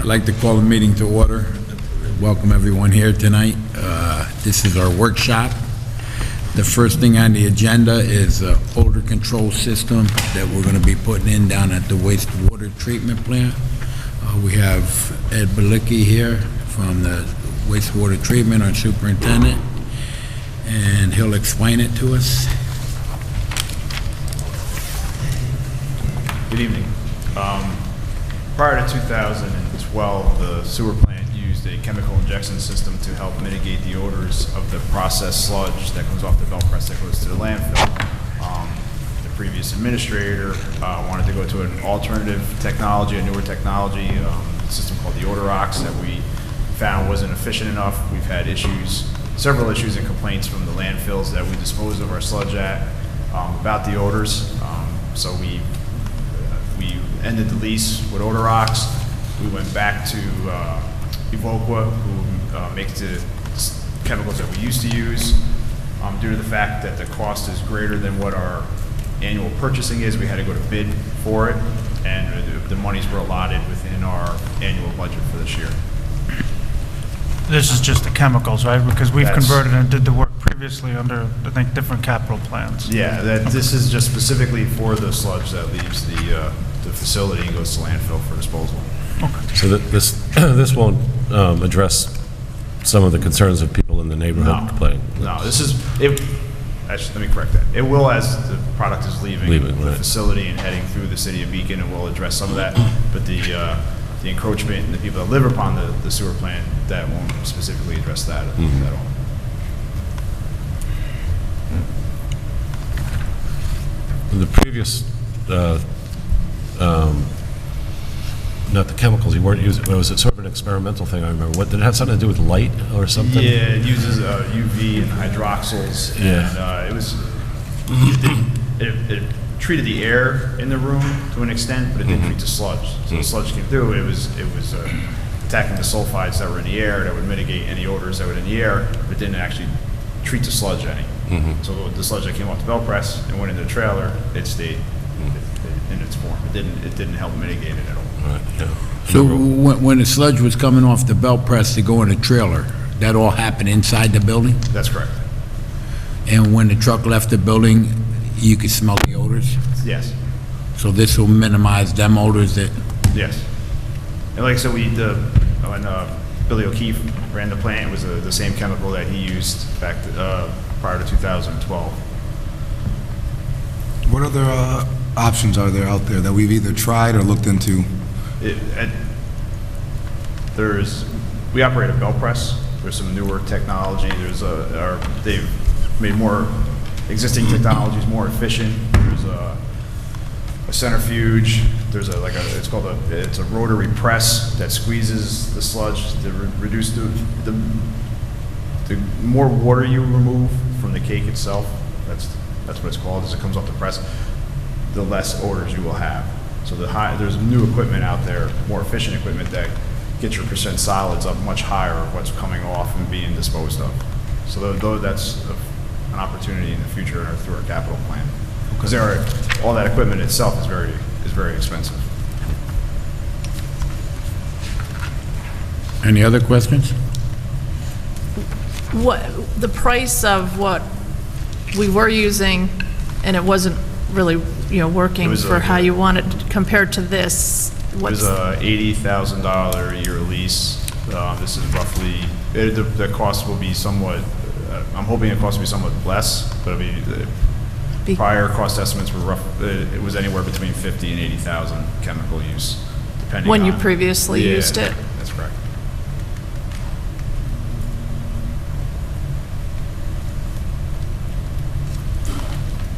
like to call the meeting to order. Welcome everyone here tonight. This is our workshop. The first thing on the agenda is an odor control system that we're going to be putting in down at the wastewater treatment plant. We have Ed Balicki here from the wastewater treatment, our superintendent, and he'll explain it to us. Good evening. Prior to 2012, the sewer plant used a chemical injection system to help mitigate the odors of the processed sludge that comes off the belt press that goes to the landfill. The previous administrator wanted to go to an alternative technology, a newer technology, a system called the odor ox that we found wasn't efficient enough. We've had issues, several issues and complaints from the landfills that we dispose of our sludge at about the odors. So we ended the lease with Odor Ox. We went back to Evoqua, who makes the chemicals that we used to use. Due to the fact that the cost is greater than what our annual purchasing is, we had to go to bid for it, and the monies were allotted within our annual budget for this year. This is just the chemicals, right? Because we've converted and did the work previously under, I think, different capital plans. Yeah, this is just specifically for the sludge that leaves the facility and goes to landfill for disposal. Okay. So this won't address some of the concerns of people in the neighborhood complaining? No, this is, actually, let me correct that. It will, as the product is leaving the right. facility and heading through the city of Beacon, and will address some of that, but the encroachment and the people that live upon the sewer plant, that won't specifically address that at all. In the previous, not the chemicals, you weren't using, was it sort of an experimental thing, I remember? What, did it have something to do with light or something? Yeah, it uses UV and hydroxyls, and it was, it treated the air in the room to an extent, but it didn't treat the sludge. So the sludge came through, it was attacking the sulfides that were in the air that would mitigate any odors that were in the air, but it didn't actually treat the sludge any. So the sludge that came off the belt press and went into the trailer, it stayed in its form. It didn't help mitigate it at all. Right, yeah. So when the sludge was coming off the belt press to go in the trailer, that all happened inside the building? That's correct. And when the truck left the building, you could smell the odors? Yes. So this will minimize them odors that... Yes. And like I said, when Billy O'Keefe ran the plant, it was the same chemical that he used back prior to 2012. What other options are there out there that we've either tried or looked into? We operate a belt press. There's some newer technology. They've made more existing technologies more efficient. There's a centrifuge. There's it's a rotary press that squeezes the sludge to reduce the more water you remove from the cake itself. That's what it's called. As it comes off the press, the less odors you will have. So there's new equipment out there, more efficient equipment that gets your percent solids up much higher of what's coming off and being disposed of. So that's an opportunity in the future through our capital plan. Because all that equipment itself is very expensive. Any other questions? What the price of what we were using, and it wasn't really, working for how you want it compared to this. It was a $80,000 a year lease. This is roughly the cost will be somewhat. I'm hoping the cost will be somewhat less, but prior cost estimates were rough. It was anywhere between 50 and 80,000 chemical use, depending when on, you previously used it. That's correct.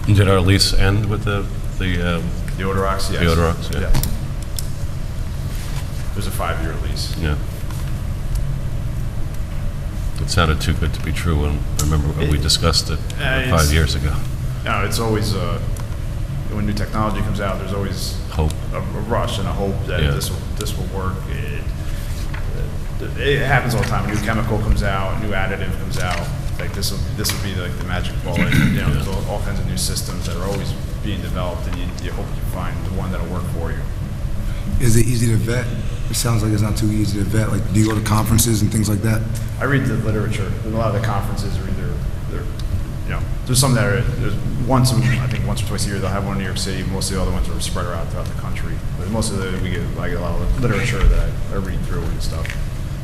Did our lease end with the Odor Ox? Yes. The Odor Ox, yeah. Yes. It was a 5-year lease. Yeah. It sounded too good to be true when I remember when we discussed it 5 years ago. No, it's always when new technology comes out, there's always Hope. a rush and a hope that this will work. It happens all the time. A new chemical comes out, a new additive comes out. Like this will be like the magic bullet. There's all kinds of new systems that are always being developed, and you hope you find the one that'll work for you. Is it easy to vet? It sounds like it's not too easy to vet. Like, do you go to conferences and things like that? I read the literature, and a lot of the conferences are either, there's some that are, there's I think once or twice a year, they'll have one in New York City. Most of the other ones are spread around throughout the country. But most of I get a lot of literature that I read through and stuff.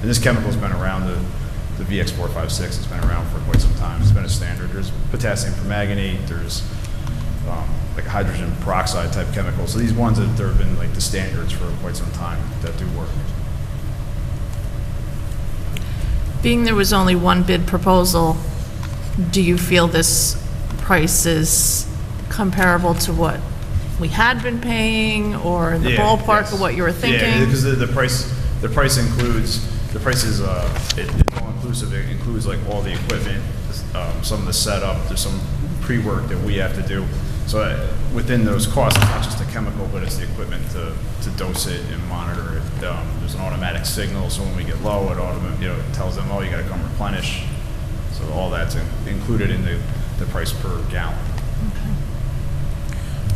And this chemical's been around, the VX456 has been around for quite some time. It's been a standard. There's potassium permanganate, there's like hydrogen peroxide type chemicals. So these ones that there have been like the standards for quite some time that do work. Being there was only one bid proposal, do you feel this price is comparable to what we had been paying, or in the Yeah, ballpark yes. of what you were thinking? Yeah, because the price includes, it's all inclusive. It includes like all the equipment, some of the setup, there's some pre-work that we have to do. So within those costs, it's not just the chemical, but it's the equipment to dose it and monitor it. There's an automatic signal, so when we get low, it tells them, oh, you got to come replenish. So all that's included in the price per gallon.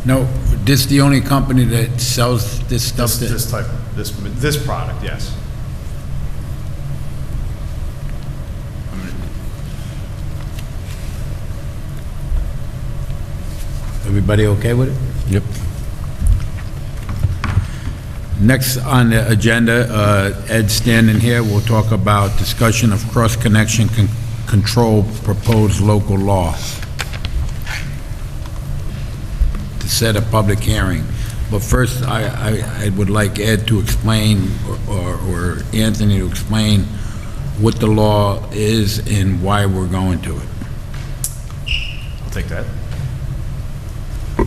No, this the only company that sells this stuff? This product, yes. Everybody okay with it? Yep. Next on the agenda, Ed standing here, we'll talk about discussion of cross-connection control proposed local law. To set a public hearing. But first, I would like Ed to explain, or Anthony to explain what the law is and why we're going to it. I'll take that.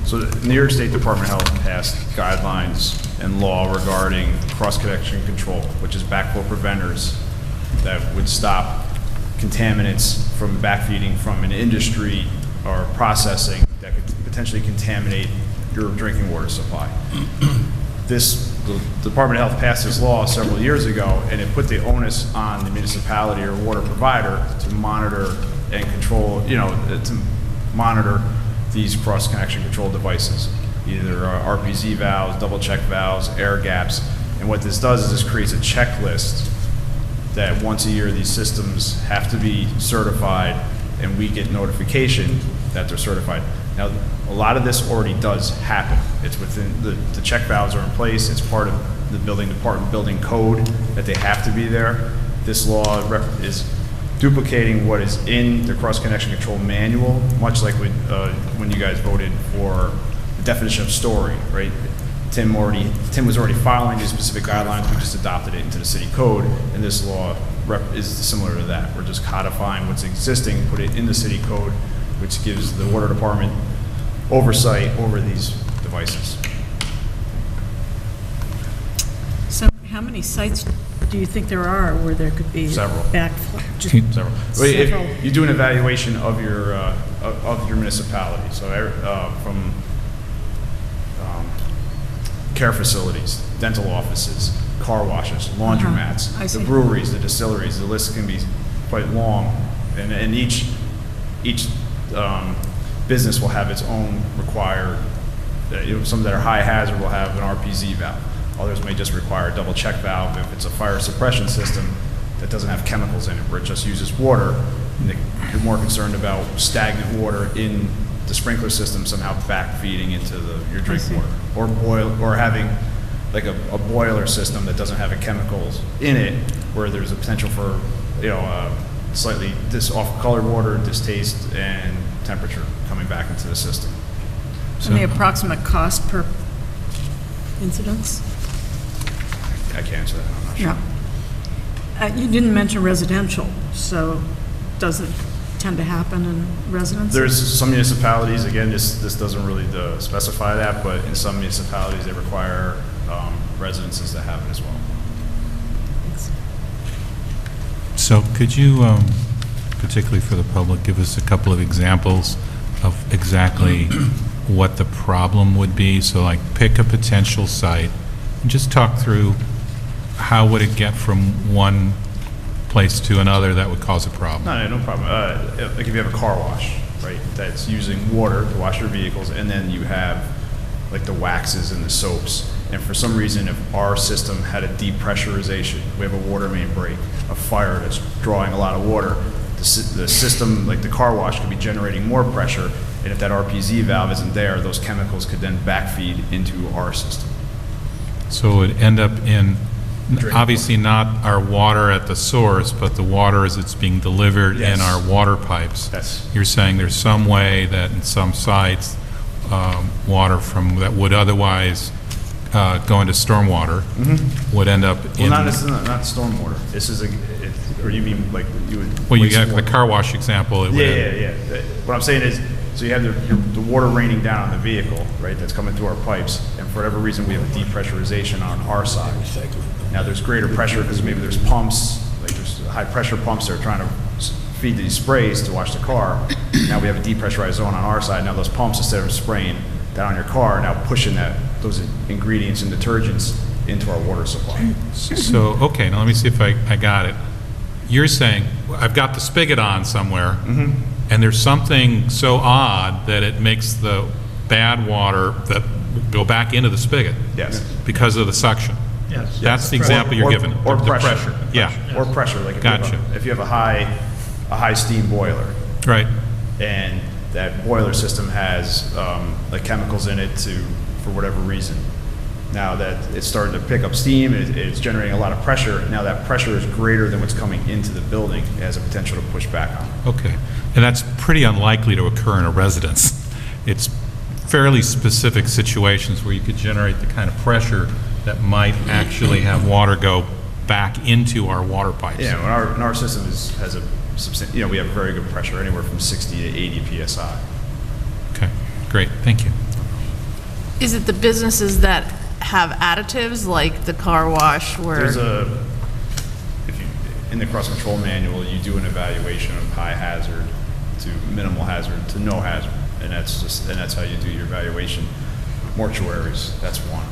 So the New York State Department of Health passed guidelines and law regarding cross-connection control, which is backflow preventers that would stop contaminants from backfeeding from an industry or processing that could potentially contaminate your drinking water supply. The Department of Health passed this law several years ago, and it put the onus on the municipality or water provider to monitor and control, to monitor these cross-connection control devices, either RPZ valves, double check valves, air gaps. And what this does is this creates a checklist that once a year these systems have to be certified, and we get notification that they're certified. Now, a lot of this already does happen. It's within, the check valves are in place. It's part of the building department building code that they have to be there. This law is duplicating what is in the cross-connection control manual, much like when you guys voted for the definition of story, right? Tim was already following these specific guidelines. We just adopted it into the city code, and this law is similar to that. We're just codifying what's existing, put it in the city code, which gives the water department oversight over these devices. So how many sites do you think there are where there could be Several. backflow? Several. Several. You do an evaluation of your municipality. So from care facilities, dental offices, car washes, laundromats, I see. the breweries, the distilleries. The list can be quite long, and each business will have its own required. Some that are high hazard will have an RPZ valve. Others may just require a double check valve if it's a fire suppression system that doesn't have chemicals in it, where it just uses water. And you're more concerned about stagnant water in the sprinkler system somehow backfeeding into your drinking water, or having like a boiler system that doesn't have a chemicals in it, where there's a potential for slightly off-colored water, distaste, and temperature coming back into the system. And the approximate cost per incidence? I can't answer that. I'm not sure. Yeah. You didn't mention residential, so does it tend to happen in residences? There's some municipalities, again, this doesn't really specify that, but in some municipalities, they require residences to have it as well. So could you, particularly for the public, give us a couple of examples of exactly what the problem would be? So like pick a potential site and just talk through how would it get from one place to another that would cause a problem. No problem. Like if you have a car wash, right, that's using water to wash your vehicles, and then you have like the waxes and the soaps, and for some reason, if our system had a depressurization, we have a water main break, a fire that's drawing a lot of water, the system, like the car wash, could be generating more pressure, and if that RPZ valve isn't there, those chemicals could then backfeed into our system. So it would end up in, obviously not our water at the source, but the water as it's being delivered in Yes. our water pipes. Yes. You're saying there's some way that in some sites, water from, that would otherwise go into stormwater would end up Well, in... not stormwater. This is or you mean like you would... Well, you got the wastewater. car wash example. It would Yeah. What I'm saying is, so you have the water raining down on the vehicle, right, that's coming through our pipes, and for whatever reason, we have a depressurization on our side. Now, there's greater pressure because maybe there's pumps, like there's high-pressure pumps that are trying to feed these sprays to wash the car. Now we have a depressurized zone on our side. Now those pumps, instead of spraying that on your car, are now pushing those ingredients and detergents into our water supply. So, okay, now let me see if I got it. You're saying, I've got the spigot on somewhere, and there's something so odd that it makes the bad water that go back into the spigot. Yes. Because of the suction. Yes. That's the example you're giving. Or the pressure. Yeah, Or pressure, like Gotcha. if you have a high steam boiler, right. and that boiler system has like chemicals in it for whatever reason. Now that it's starting to pick up steam, it's generating a lot of pressure. Now that pressure is greater than what's coming into the building. It has a potential to push back on. Okay. And that's pretty unlikely to occur in a residence. It's fairly specific situations where you could generate the kind of pressure that might actually have water go back into our water pipes. Yeah, and our system has a substantial, we have very good pressure, anywhere from 60 to 80 psi. Okay, great, thank you. Is it the businesses that have additives, like the car wash where? In the cross control manual, you do an evaluation of high hazard to minimal hazard to no hazard, and that's how you do your evaluation. Mortuaries, that's one.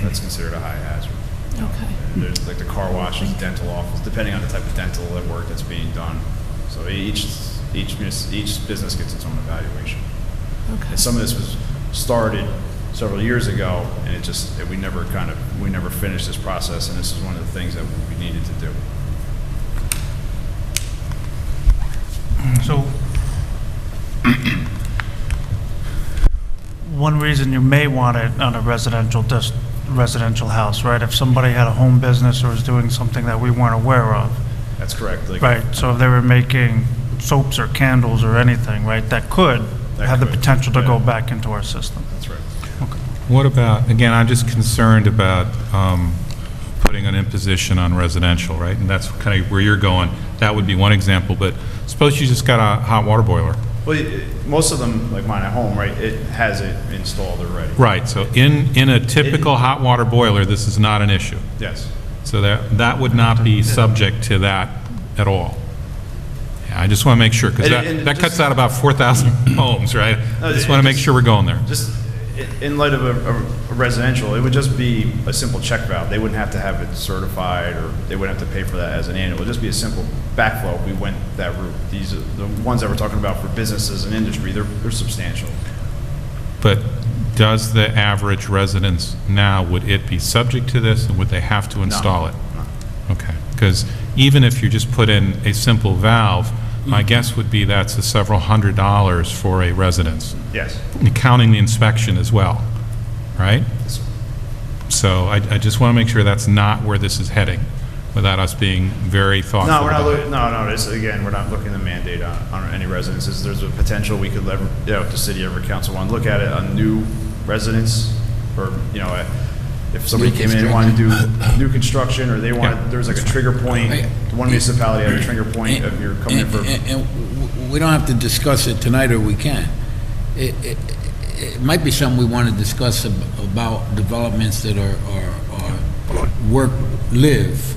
That's considered a high hazard. Okay. And there's like the car washes, dental office, depending on the type of dental work that's being done. So each business gets its own evaluation. Okay. And some of this was started several years ago, and we never finished this process, and this is one of the things that we needed to do. So, one reason you may want it on a residential house, right? If somebody had a home business or was doing something that we weren't aware of, That's correct. Like, right? So if they were making soaps or candles or anything, right, that could have the could, potential to go yeah. back into our system. That's right. What about, again, I'm just concerned about putting an imposition on residential, right? And that's kind of where you're going. That would be one example, but suppose you just got a hot water boiler. Well, most of them, like mine at home, right, it has it installed already. Right, so in a typical hot water boiler, this is not an issue. Yes. So that would not be subject to that at all. Yeah, I just want to make sure, because And that just- cuts out about 4,000 homes, right? No, I just want to make sure we're going there. Just in light of a residential, it would just be a simple check valve. They wouldn't have to have it certified, or they wouldn't have to pay for that as an annual. It would just be a simple backflow. We went that route. These are the ones that we're talking about for businesses and industry. They're substantial. But does the average residence now, would it be subject to this, and would they have to install it? No. Okay, because even if you just put in a simple valve, my guess would be that's several $100s for a residence, Yes. counting the inspection as well, right? So I just want to make sure that's not where this is heading, without us being very thoughtful No, we're not about it. looking, no, this, again, we're not looking to mandate on any residences. There's a potential we could lever, if the city ever council wanted to look at it on new residents, or, if somebody came in and wanted to do new construction, or they wanted, there was like a trigger point, one municipality had a trigger point of you're coming in for. And we don't have to discuss it tonight, or we can. It might be something we want to discuss about developments that are live.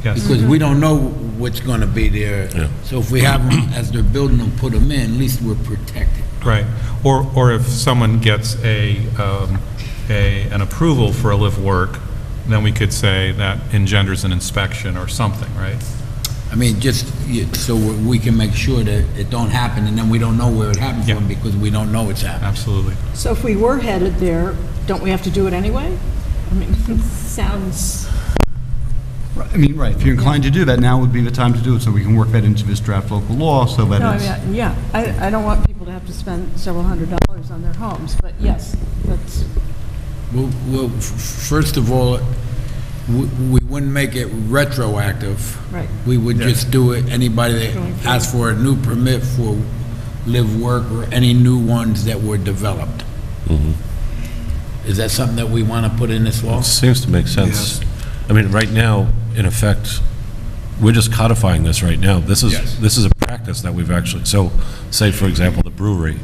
Yes. Because we don't know what's going to be there. Yeah. So if we have them, as they're building them, put them in, at least we're protected. Right, or if someone gets an approval for a live work, then we could say that engenders an inspection or something, right? I mean, just so we can make sure that it don't happen, and then we don't know where it happened Yeah. from, because we don't know it's happening. Absolutely. So if we were headed there, don't we have to do it anyway? I mean, sounds, I mean, right, if you're inclined to do that, now would be the time to do it, so we can work that into this draft local law, so that no, I it's... mean, yeah, I don't want people to have to spend several $100s on their homes, but yes, that's, Well, first of all, we wouldn't make it retroactive. right. We would just do it, anybody that Going forward. asks for a new permit for live work or any new ones that were developed. Is that something that we want to put in this law? It seems to make sense. I mean, right now, in effect, we're just codifying this right now. Yes. This is a practice that we've actually, so, say, for example, the brewery,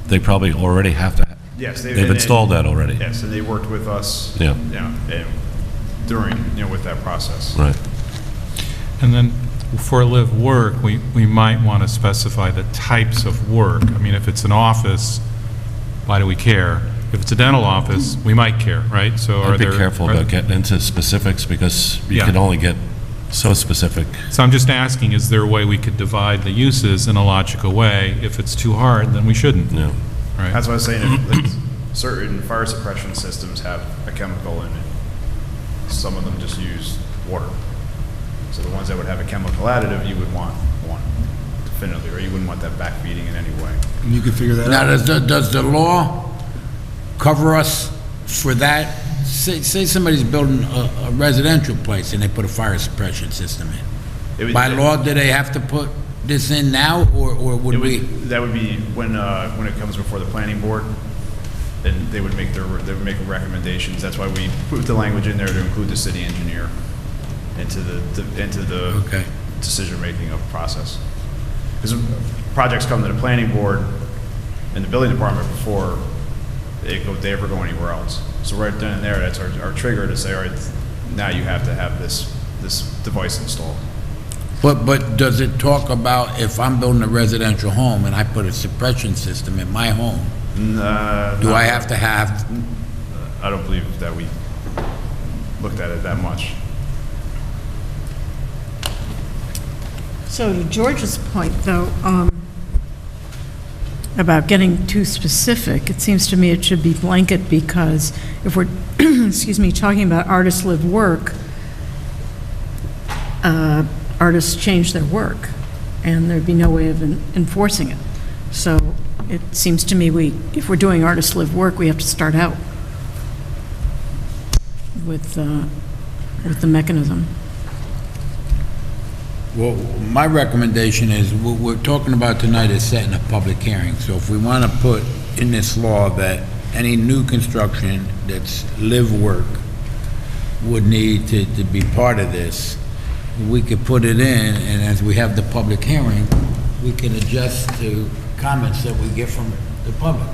they probably already have to, Yes, they've installed that already. Yes, and they worked with us. Yeah. And during, with that process. Right. And then for live work, we might want to specify the types of work. I mean, if it's an office, why do we care? If it's a dental office, we might care, right? So are I'd be there... careful about getting into specifics, because you Yeah. can only get so specific. So I'm just asking, is there a way we could divide the uses in a logical way? If it's too hard, then we shouldn't, No. right? That's what I was saying, like, certain fire suppression systems have a chemical in it. Some of them just use water. So the ones that would have a chemical additive, you would want one, definitely, or you wouldn't want that backfeeding in any way. And you can figure that Now, out. does the law cover us for that? Say somebody's building a residential place and they put a fire suppression system It in. would- By law, do they have to put this in now, or would we? That would be when it comes before the planning board, and they would make recommendations. That's why we put the language in there to include the city engineer into the Okay. decision-making of the process. Because projects come to the planning board and the building department before they ever go anywhere else. So right then and there, that's our trigger to say, all right, now you have to have this device installed. But does it talk about if I'm building a residential home and I put a suppression system in my home, do I have to have? I don't believe that we looked at it that much. So to George's point, though, about getting too specific, it seems to me it should be blanket, because if we're, excuse me, talking about artists live work, artists change their work, and there'd be no way of enforcing it. So it seems to me if we're doing artists live work, we have to start out with the mechanism. Well, my recommendation is, what we're talking about tonight is setting a public hearing. So if we want to put in this law that any new construction that's live work would need to be part of this, we could put it in, and as we have the public hearing, we can adjust to comments that we get from the public.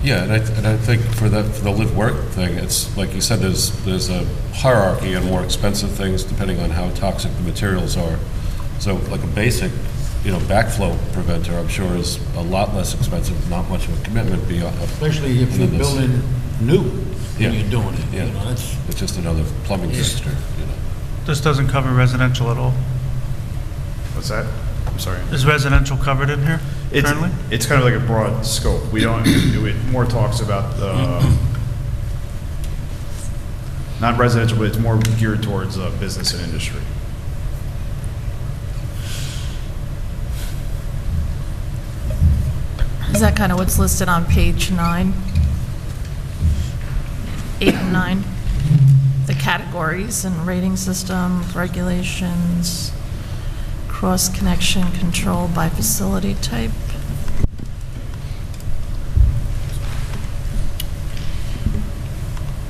Yeah, and I think for the live work thing, it's, like you said, there's a hierarchy of more expensive things depending on how toxic the materials are. So like a basic, backflow preventer, I'm sure is a lot less expensive, not much of a commitment beyond. Especially if you're building new, Yeah. and you're doing it. Yeah, That's, it's just another plumbing fixture, This doesn't cover residential at all. What's that? I'm sorry. Is residential covered in here currently? It's kind of like a broad scope. We don't, it more talks about the, not residential, but it's more geared towards business and industry. Is that kind of what's listed on page 9? 8 and 9? The categories and rating system, regulations, cross-connection control by facility type.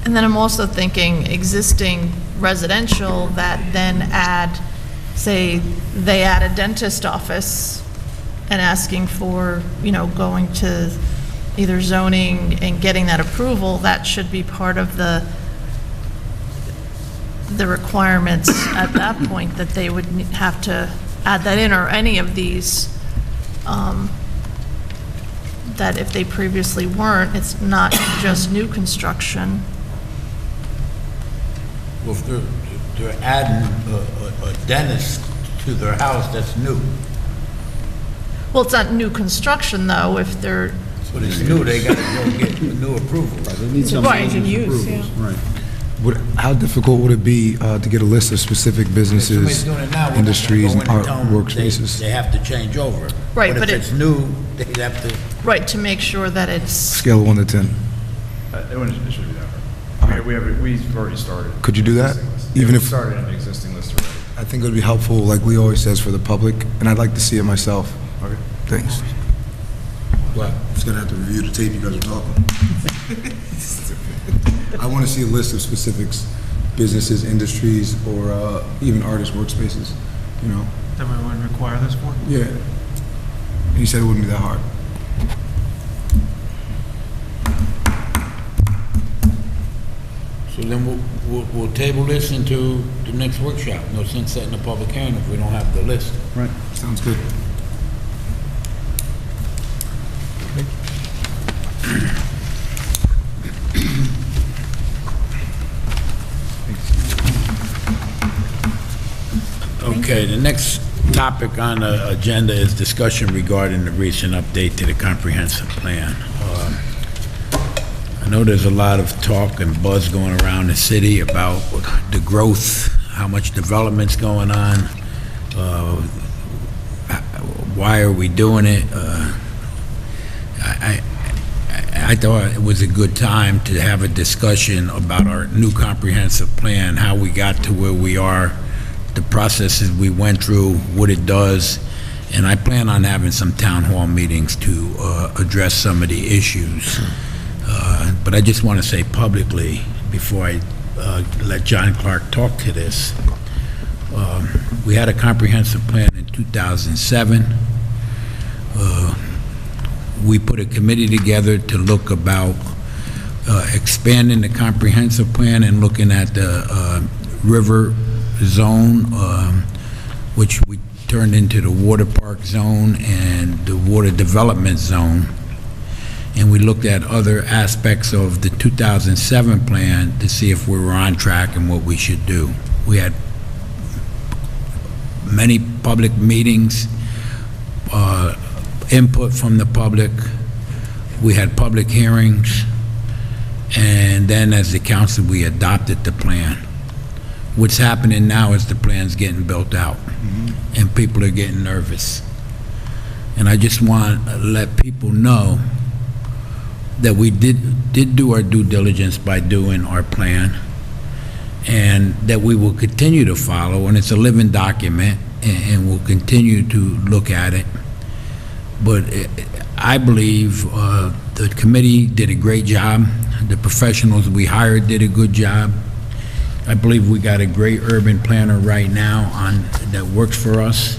And then I'm also thinking existing residential that then add, say, they add a dentist office and asking for, going to either zoning and getting that approval, that should be part of the requirements at that point, that they would have to add that in, or any of these, that if they previously weren't, it's not just new construction. well, if they're adding a dentist to their house, that's new. Well, it's not new construction, though, if they're But it's new, they gotta go get new approval. Right, and use, yeah. Right. How difficult would it be to get a list of specific Somebody's businesses, doing it now, we're not gonna industries, go and in art tell them workspaces? They have to change over. Right, But but if it- it's new, they'd have to, Right, to make sure that it's, Scale of 1 to 10. It should be that hard. We've already started. Could you do that? Existing list. Even Yeah, if- we started an existing list already. I think it would be helpful, like Leo always says, for the public, and I'd like to see it myself. Okay. Thanks. Well, just gonna have to review the tape you guys are talking. I want to see a list of specifics, businesses, industries, or even artist workspaces, you know? That we would require this for? Yeah. You said it wouldn't be that hard. so then we'll table this into the next workshop. No sense setting a public hearing if we don't have the list. Right. Sounds good. Okay, the next topic on the agenda is discussion regarding the recent update to the comprehensive plan. I know there's a lot of talk and buzz going around the city about the growth, how much development's going on, why are we doing it? I thought it was a good time to have a discussion about our new comprehensive plan, how we got to where we are, the processes we went through, what it does, and I plan on having some town hall meetings to address some of the issues. But I just want to say publicly, before I let John Clark talk to this, we had a comprehensive plan in 2007. We put a committee together to look about expanding the comprehensive plan and looking at the river zone, which we turned into the water park zone and the water development zone. And we looked at other aspects of the 2007 plan to see if we were on track and what we should do. We had many public meetings, input from the public. We had public hearings, and then as the council, we adopted the plan. What's happening now is the plan's getting built out, and people are getting nervous. And I just want to let people know that we did do our due diligence by doing our plan, and that we will continue to follow, and it's a living document, and we'll continue to look at it. But I believe the committee did a great job. The professionals we hired did a good job. I believe we got a great urban planner right now that works for us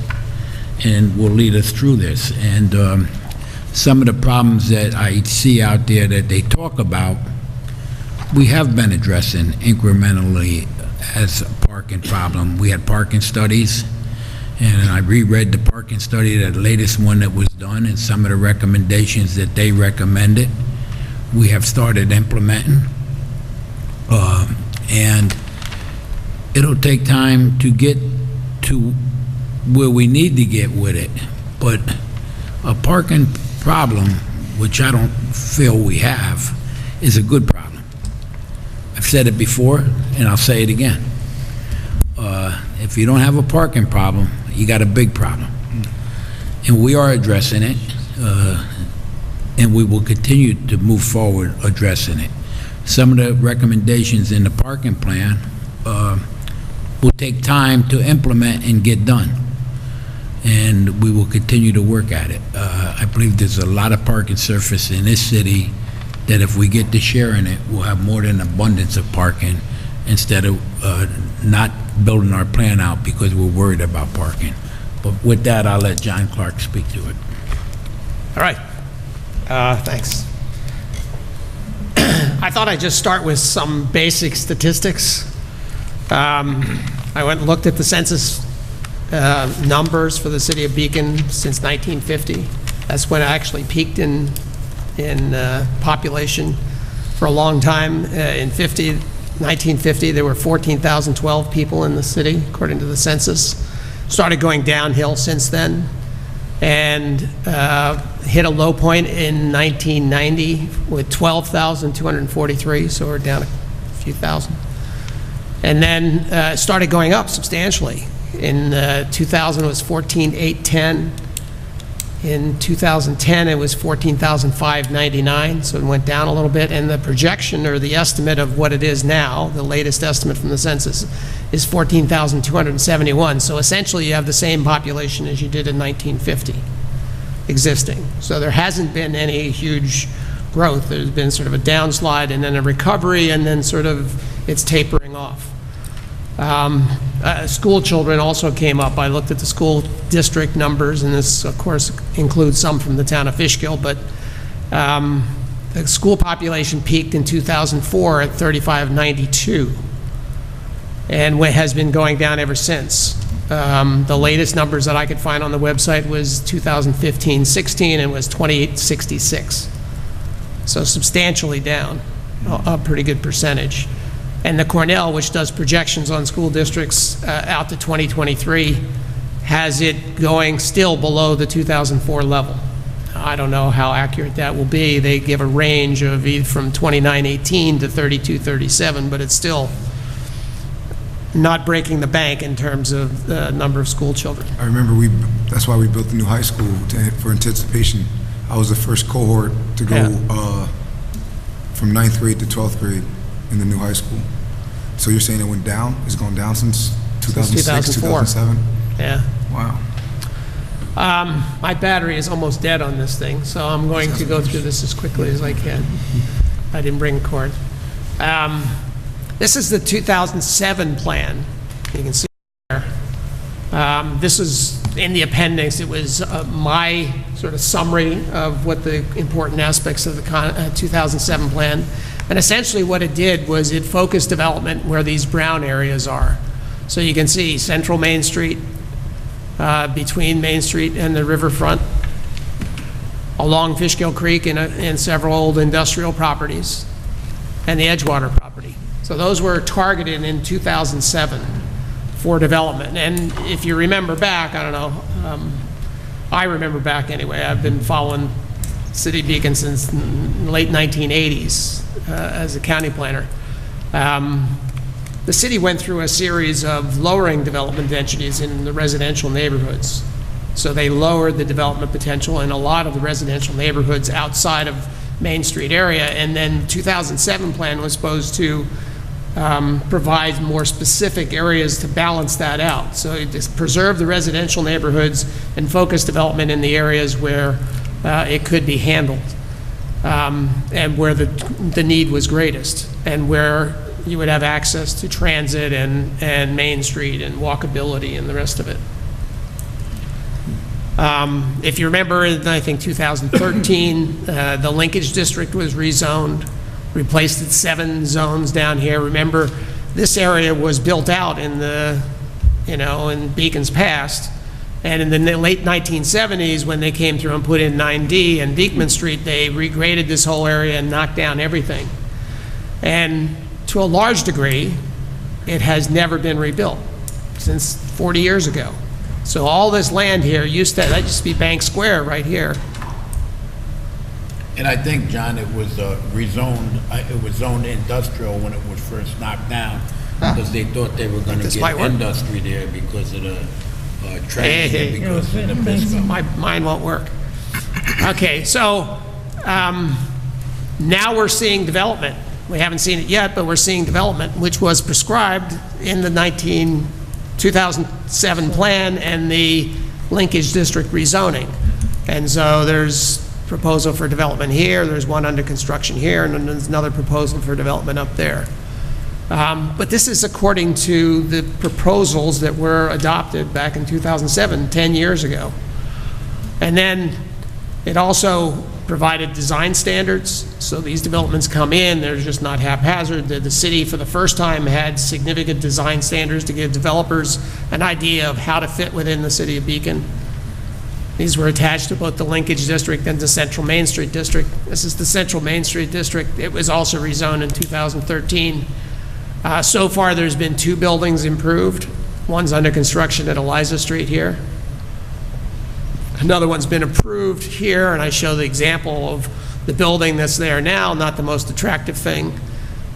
and will lead us through this. And some of the problems that I see out there that they talk about, we have been addressing incrementally as a parking problem. We had parking studies, and I reread the parking study, the latest one that was done, and some of the recommendations that they recommended, we have started implementing. And it'll take time to get to where we need to get with it. But a parking problem, which I don't feel we have, is a good problem. I've said it before, and I'll say it again. If you don't have a parking problem, you got a big problem. And we are addressing it, and we will continue to move forward addressing it. Some of the recommendations in the parking plan will take time to implement and get done. And we will continue to work at it. I believe there's a lot of parking surface in this city that if we get to sharing it, we'll have more than abundance of parking instead of not building our plan out because we're worried about parking. But with that, I'll let John Clark speak to it. All right. Thanks. I thought I'd just start with some basic statistics. I went and looked at the census numbers for the city of Beacon since 1950. That's when it actually peaked in population for a long time. In 1950, there were 14,012 people in the city, according to the census. Started going downhill since then. and hit a low point in 1990 with 12,243, so we're down a few thousand. And then started going up substantially. In 2000, it was 14,810. In 2010, it was 14,599, so it went down a little bit. And the projection, or the estimate of what it is now, the latest estimate from the census, is 14,271. So essentially, you have the same population as you did in 1950 existing. So there hasn't been any huge growth. There's been sort of a downslide and then a recovery, and then sort of it's tapering off. School children also came up. I looked at the school district numbers, and this, of course, includes some from the town of Fishkill, but the school population peaked in 2004 at 3,592, and has been going down ever since. The latest numbers that I could find on the website was 2015-16, and was 2,866. So substantially down, a pretty good percentage. And the Cornell, which does projections on school districts out to 2023, has it going still below the 2004 level. I don't know how accurate that will be. They give a range of from 2918 to 3237, but it's still not breaking the bank in terms of the number of school children. I remember that's why we built the new high school for anticipation. I was the first cohort to go from 9th grade to 12th grade in the new high school. So you're saying it went down? It's gone down since 2006, 2007? Yeah. Wow. My battery is almost dead on this thing, so I'm going to go through this as quickly as I can. I didn't bring a cord. This is the 2007 plan. You can see there. This is in the appendix. It was my sort of summary of what the important aspects of the 2007 plan. And essentially what it did was it focused development where these brown areas are. So you can see Central Main Street, between Main Street and the riverfront, along Fishkill Creek and several old industrial properties, and the Edgewater property. So those were targeted in 2007 for development. And if you remember back, I don't know, I remember back anyway, I've been following City of Beacon since the late 1980s as a county planner. The city went through a series of lowering development densities in the residential neighborhoods. So they lowered the development potential in a lot of the residential neighborhoods outside of Main Street area. And then the 2007 plan was supposed to provide more specific areas to balance that out. So it just preserved the residential neighborhoods and focus development in the areas where it could be handled, and where the need was greatest, and where you would have access to transit and Main Street and walkability and the rest of it. If you remember, in, I think, 2013, the linkage district was rezoned, replaced its 7 zones down here. Remember, this area was built out in the, in Beacon's past. And in the late 1970s, when they came through and put in 9D and Beekman Street, they regraded this whole area and knocked down everything. And to a large degree, it has never been rebuilt since 40 years ago. So all this land here that used to be Bank Square right here. And I think, John, it was rezoned, it was zoned industrial when it was first knocked down, because they thought they were going to get industry there because of the trade, because of the business. Mine won't work. Okay, so now we're seeing development. We haven't seen it yet, but we're seeing development, which was prescribed in the 2007 plan and the linkage district rezoning. And so there's proposal for development here, there's one under construction here, and then there's another proposal for development up there. But this is according to the proposals that were adopted back in 2007, 10 years ago. And then it also provided design standards. So these developments come in, they're just not haphazard. The city, for the first time, had significant design standards to give developers an idea of how to fit within the city of Beacon. These were attached to both the linkage district and the Central Main Street district. This is the Central Main Street district. It was also rezoned in 2013. So far, there's been 2 buildings improved. One's under construction at Eliza Street here. Another one's been approved here, and I show the example of the building that's there now, not the most attractive thing,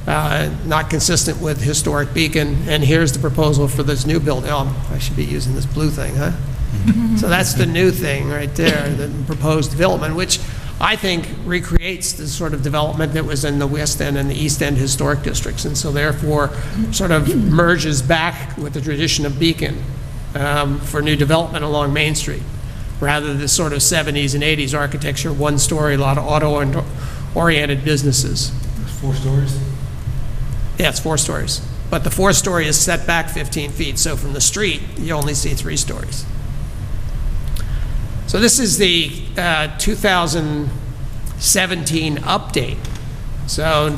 not consistent with historic Beacon. And here's the proposal for this new building. Oh, I should be using this blue thing, huh? So that's the new thing right there, the proposed development, which I think recreates the sort of development that was in the West End and the East End historic districts, and so therefore sort of merges back with the tradition of Beacon for new development along Main Street, rather than the sort of 70s and 80s architecture, one-story, a lot of auto-oriented businesses. 4 stories? Yeah, it's 4 stories. But the 4th story is set back 15 feet, so from the street, you only see 3 stories. So this is the 2017 update. So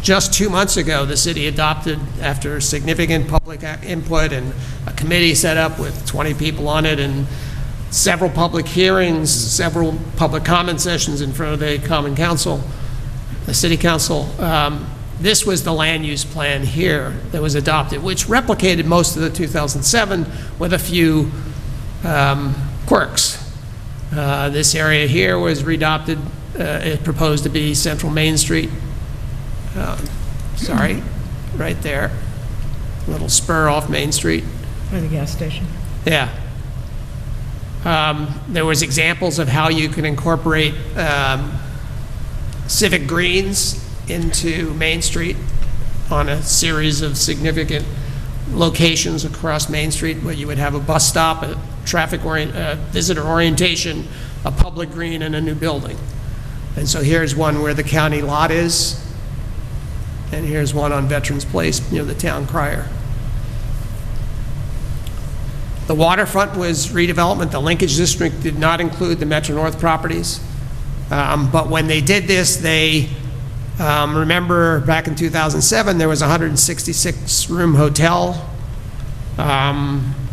just 2 months ago, the city adopted, after significant public input and a committee set up with 20 people on it and several public hearings, several public comment sessions in front of the Common Council, the City Council, this was the land use plan here that was adopted, which replicated most of the 2007 with a few quirks. This area here was readopted, it proposed to be Central Main Street. Sorry, right there. Little spur off Main Street. Or the gas station. Yeah. There was examples of how you can incorporate civic greens into Main Street on a series of significant locations across Main Street where you would have a bus stop, a visitor orientation, a public green, and a new building. And so here's one where the county lot is, and here's one on Veterans Place near the town crier. The waterfront was redevelopment. The linkage district did not include the Metro North properties. But when they did this, they, remember back in 2007, there was a 166-room hotel,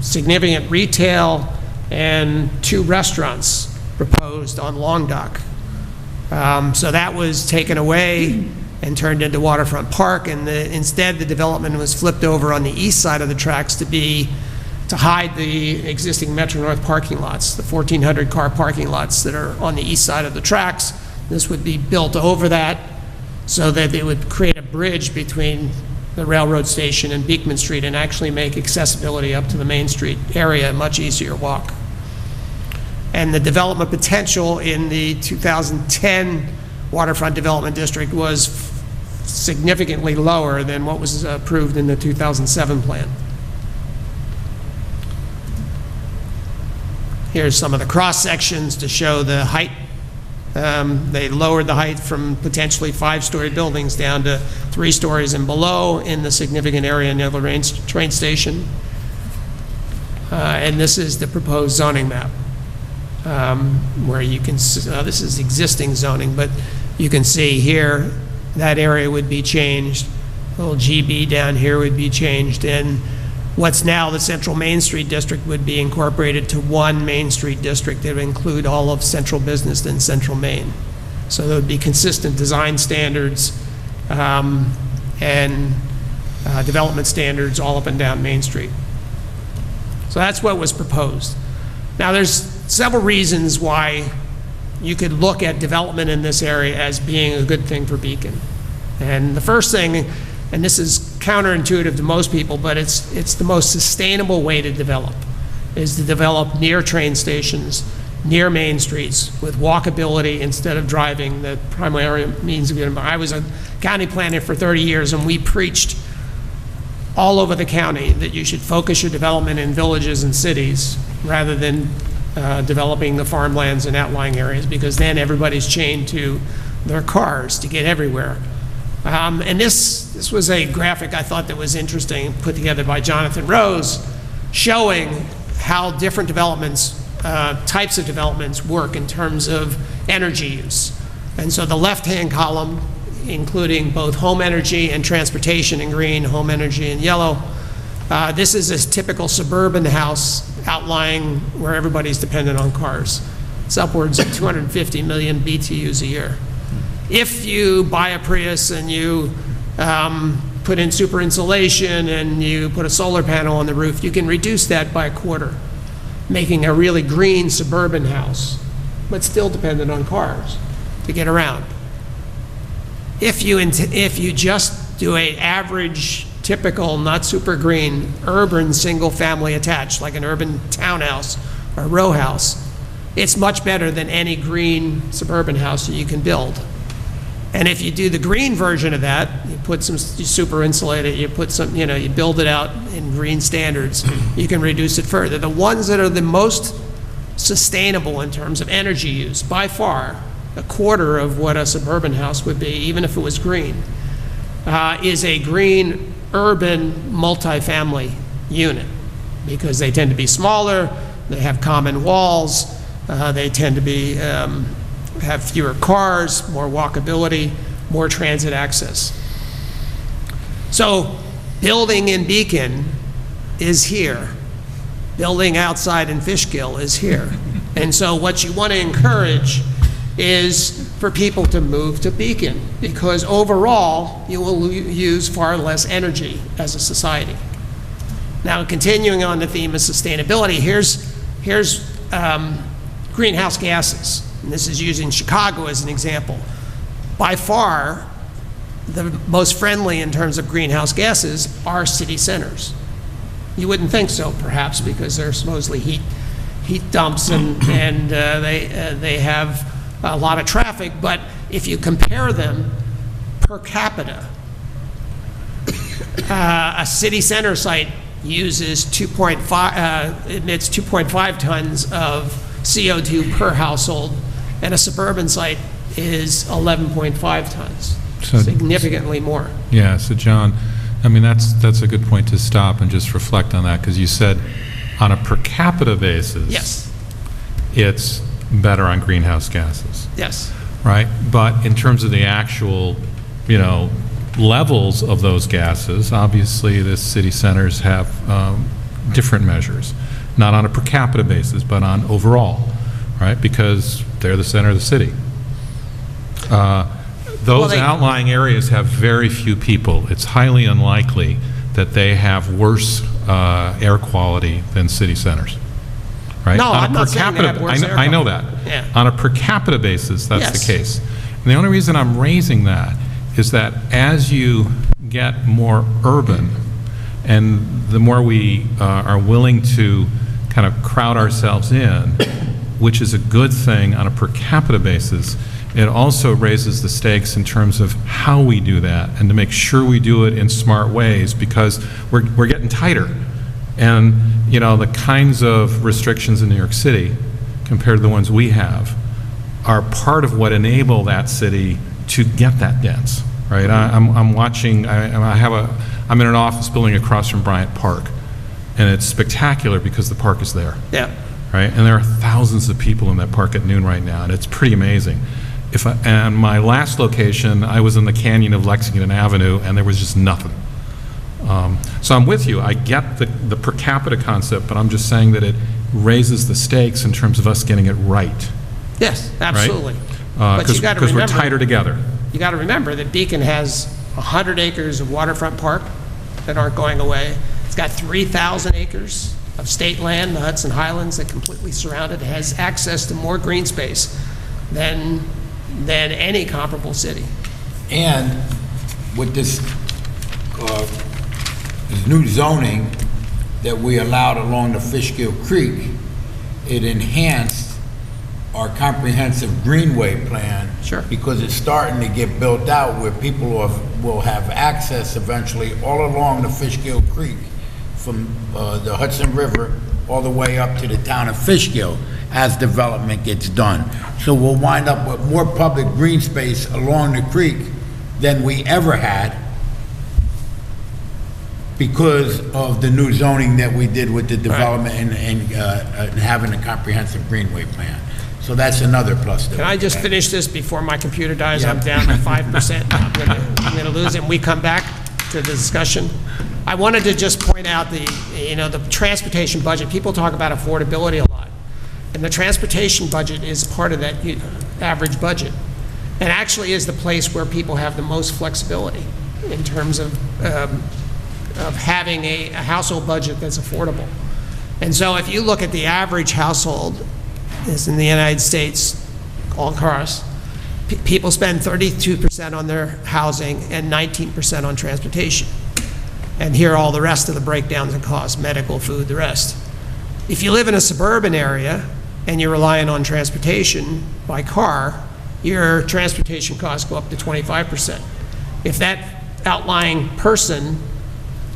significant retail, and 2 restaurants proposed on Long Dock. So that was taken away and turned into Waterfront Park, and instead the development was flipped over on the east side of the tracks to hide the existing Metro North parking lots, the 1,400 car parking lots that are on the east side of the tracks. This would be built over that so that it would create a bridge between the railroad station and Beekman Street and actually make accessibility up to the Main Street area a much easier walk. And the development potential in the 2010 Waterfront Development District was significantly lower than what was approved in the 2007 plan. Here's some of the cross sections to show the height. They lowered the height from potentially 5-story buildings down to 3 stories and below in the significant area near the train station. And this is the proposed zoning map, where you can, this is existing zoning, but you can see here that area would be changed. Little GB down here would be changed, and what's now the Central Main Street District would be incorporated to one Main Street District that would include all of central business in Central Main. So there would be consistent design standards and development standards all up and down Main Street. So that's what was proposed. Now there's several reasons why you could look at development in this area as being a good thing for Beacon. And the first thing, and this is counterintuitive to most people, but it's the most sustainable way to develop, is to develop near train stations, near main streets, with walkability instead of driving, the primary means of getting by. I was a county planner for 30 years, and we preached all over the county that you should focus your development in villages and cities rather than developing the farmlands and outlying areas, because then everybody's chained to their cars to get everywhere. And this was a graphic I thought that was interesting, put together by Jonathan Rose, showing how different developments, types of developments work in terms of energy use. And so the left-hand column, including both home energy and transportation in green, home energy in yellow. This is a typical suburban house outlying where everybody's dependent on cars. It's upwards of 250 million BTUs a year. If you buy a Prius and you put in super insulation and you put a solar panel on the roof, you can reduce that by a quarter. making a really green suburban house, but still dependent on cars to get around. If you just do an average, typical, not super green, urban single-family attached, like an urban townhouse or row house, it's much better than any green suburban house that you can build. And if you do the green version of that, you put some, you super insulate it, you put some, you build it out in green standards, you can reduce it further. The ones that are the most sustainable in terms of energy use, by far, a quarter of what a suburban house would be, even if it was green, is a green urban multifamily unit, because they tend to be smaller, they have common walls, they tend to be have fewer cars, more walkability, more transit access. So building in Beacon is here. Building outside in Fishkill is here. And so what you want to encourage is for people to move to Beacon, because overall you will use far less energy as a society. Now, continuing on the theme of sustainability, here's greenhouse gases. And this is using Chicago as an example. By far, the most friendly in terms of greenhouse gases are city centers. You wouldn't think so, perhaps, because they're supposedly heat dumps and they have a lot of traffic. But if you compare them per capita, a city center site uses emits 2.5 tons of CO2 per household, and a suburban site is 11.5 tons, So- significantly more. Yeah, so John, I mean, that's a good point to stop and just reflect on that, because you said on a per capita basis, Yes, it's better on greenhouse gases, yes. right? But in terms of the actual, levels of those gases, obviously the city centers have different measures, not on a per capita basis, but on overall, right? Because they're the center of the city. Those outlying areas have very few people. It's highly unlikely that they have worse air quality than city centers, right? No, On a I'm not per saying they capita- have worse air I know quality. that. Yeah. On a per capita basis, that's Yes. the case. And the only reason I'm raising that is that as you get more urban, and the more we are willing to kind of crowd ourselves in, which is a good thing on a per capita basis, it also raises the stakes in terms of how we do that, and to make sure we do it in smart ways, because we're getting tighter. And, the kinds of restrictions in New York City, compared to the ones we have, are part of what enable that city to get that dense, right? I'm watching, I'm in an office building across from Bryant Park, and it's spectacular because the park is there. Yeah. Right? And there are thousands of people in that park at noon right now, and it's pretty amazing. And my last location, I was in the canyon of Lexington Avenue, and there was just nothing. So I'm with you. I get the per capita concept, but I'm just saying that it raises the stakes in terms of us getting it right. Yes, absolutely. Right? But you got to Because we're remember, tighter together. you got to remember that Beacon has 100 acres of waterfront park that aren't going away. It's got 3,000 acres of state land, the Hudson Highlands, that completely surround it. It has access to more green space than any comparable city. And with this new zoning that we allowed along the Fishkill Creek, it enhanced our comprehensive greenway plan. Sure. Because it's starting to get built out where people will have access eventually all along the Fishkill Creek, from the Hudson River all the way up to the town of Fishkill as development gets done. So we'll wind up with more public green space along the creek than we ever had because of the new zoning that we did with the development and having a comprehensive greenway plan. So that's another plus. Can I just finish this before my computer dies? I'm down to 5%. I'm going to lose it, and we come back to the discussion. I wanted to just point out the transportation budget. People talk about affordability a lot, and the transportation budget is part of that average budget, and actually is the place where people have the most flexibility in terms of having a household budget that's affordable. And so if you look at the average household, is in the United States, all cars, people spend 32% on their housing and 19% on transportation. And here are all the rest of the breakdowns and costs, medical, food, the rest. If you live in a suburban area and you're relying on transportation by car, your transportation costs go up to 25%. If that outlying person